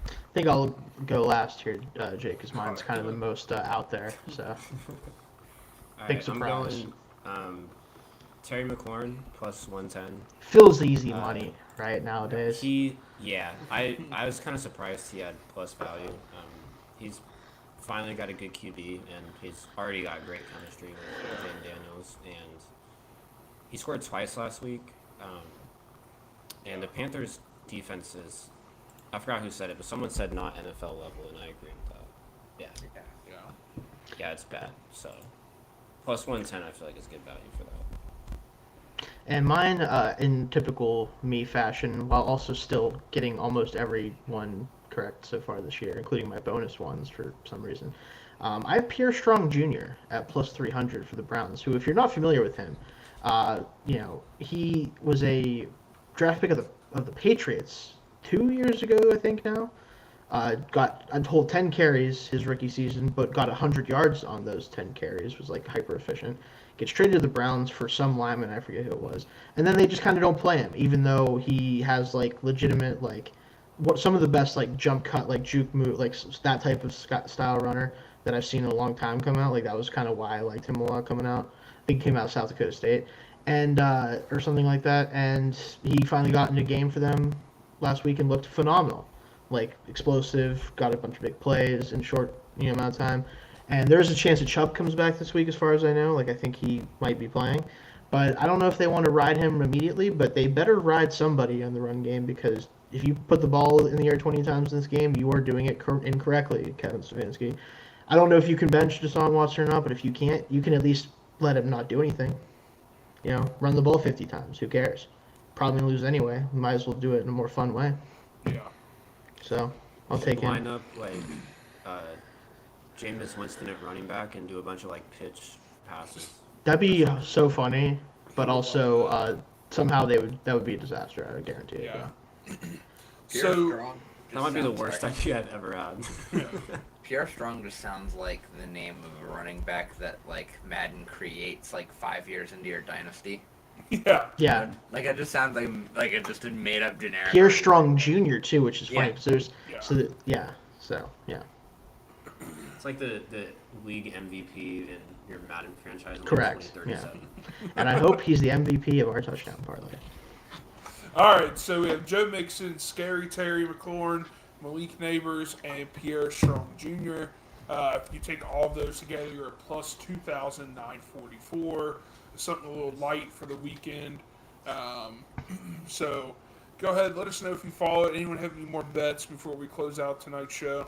I think I'll go last here, Jake, because mine's kind of the most out there. So All Big right, surprise. I'm going Terry McLaurin plus 110. feels easy money right nowadays. I was kind of surprised he had plus value. He's finally got a good QB, and he's already got great chemistry with Jane Daniels, and he scored twice last week. And the Panthers' defense is, I forgot who said it, but someone said not NFL level, and I agree with that. Yeah, yeah, it's bad. So plus 110, I feel like is good value for that. And mine, in typical me fashion, while also still getting almost every one correct so far this year, including my bonus ones for some reason. I have Pierre Strong Jr. at plus 300 for the Browns, who, if you're not familiar with him, he was a draft pick of the Patriots 2 years ago, I think now. Got a whole 10 carries his rookie season, but got 100 yards on those 10 carries, was like hyper efficient. Gets traded to the Browns for some lineman, I forget who it was. And then they just kind of don't play him, even though he has like legitimate, like, what some of the best like jump cut, like juke move, like that type of style runner that I've seen in a long time come out. Like that was kind of why I liked him a lot coming out. I think he came out of South Dakota State, and or something like that. And he finally got into a game for them last week and looked phenomenal, like explosive, got a bunch of big plays in short amount of time. And there's a chance that Chubb comes back this week, as far as I know. Like I think he might be playing. But I don't know if they want to ride him immediately, but they better ride somebody on the run game, because if you put the ball in the air 20 times in this game, you are doing it incorrectly, Kevin Stefanski. I don't know if you can bench Deshaun Watson or not, but if you can't, you can at least let him not do anything. Run the ball 50 times. Who cares? Probably going to lose anyway. Might as well do it in a more fun way. Yeah. So I'll take him. Line up like Jameis Winston at running back and do a bunch of like pitch passes. That'd be so funny, but also somehow that would be a disaster. I guarantee it. Yeah. Pierre So Strong That might be the sounds worst right. idea I've ever had. Pierre Strong just sounds like the name of a running back that like Madden creates like 5 years into your dynasty. yeah. Yeah. Like it just sounds like it just a made up generic. Pierre Strong Jr. too, which is funny Yeah. because there's Yeah. so yeah. It's like the league MVP in your Madden franchise. In Correct, 2037. And I hope he's the MVP of our touchdown parlay. All right, so we have Joe Mixon, Scary Terry McLaurin, Malik Neighbors, and Pierre Strong Jr. If you take all of those together, you're at plus 2,944. Something a little light for the weekend. So go ahead, let us know if you follow it. Anyone have any more bets before we close out tonight's show?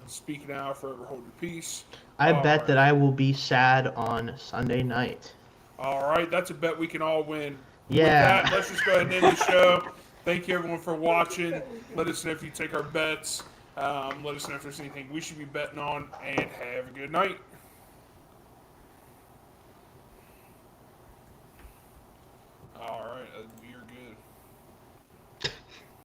Speak now, forever hold your peace. I All bet right. that I will be sad on Sunday night. All right, that's a bet we can all win. Yeah. With that, let's just go ahead and end the show. Thank you, everyone, for watching. Let us know if you take our bets. Let us know if there's anything we should be betting on, and have a good night.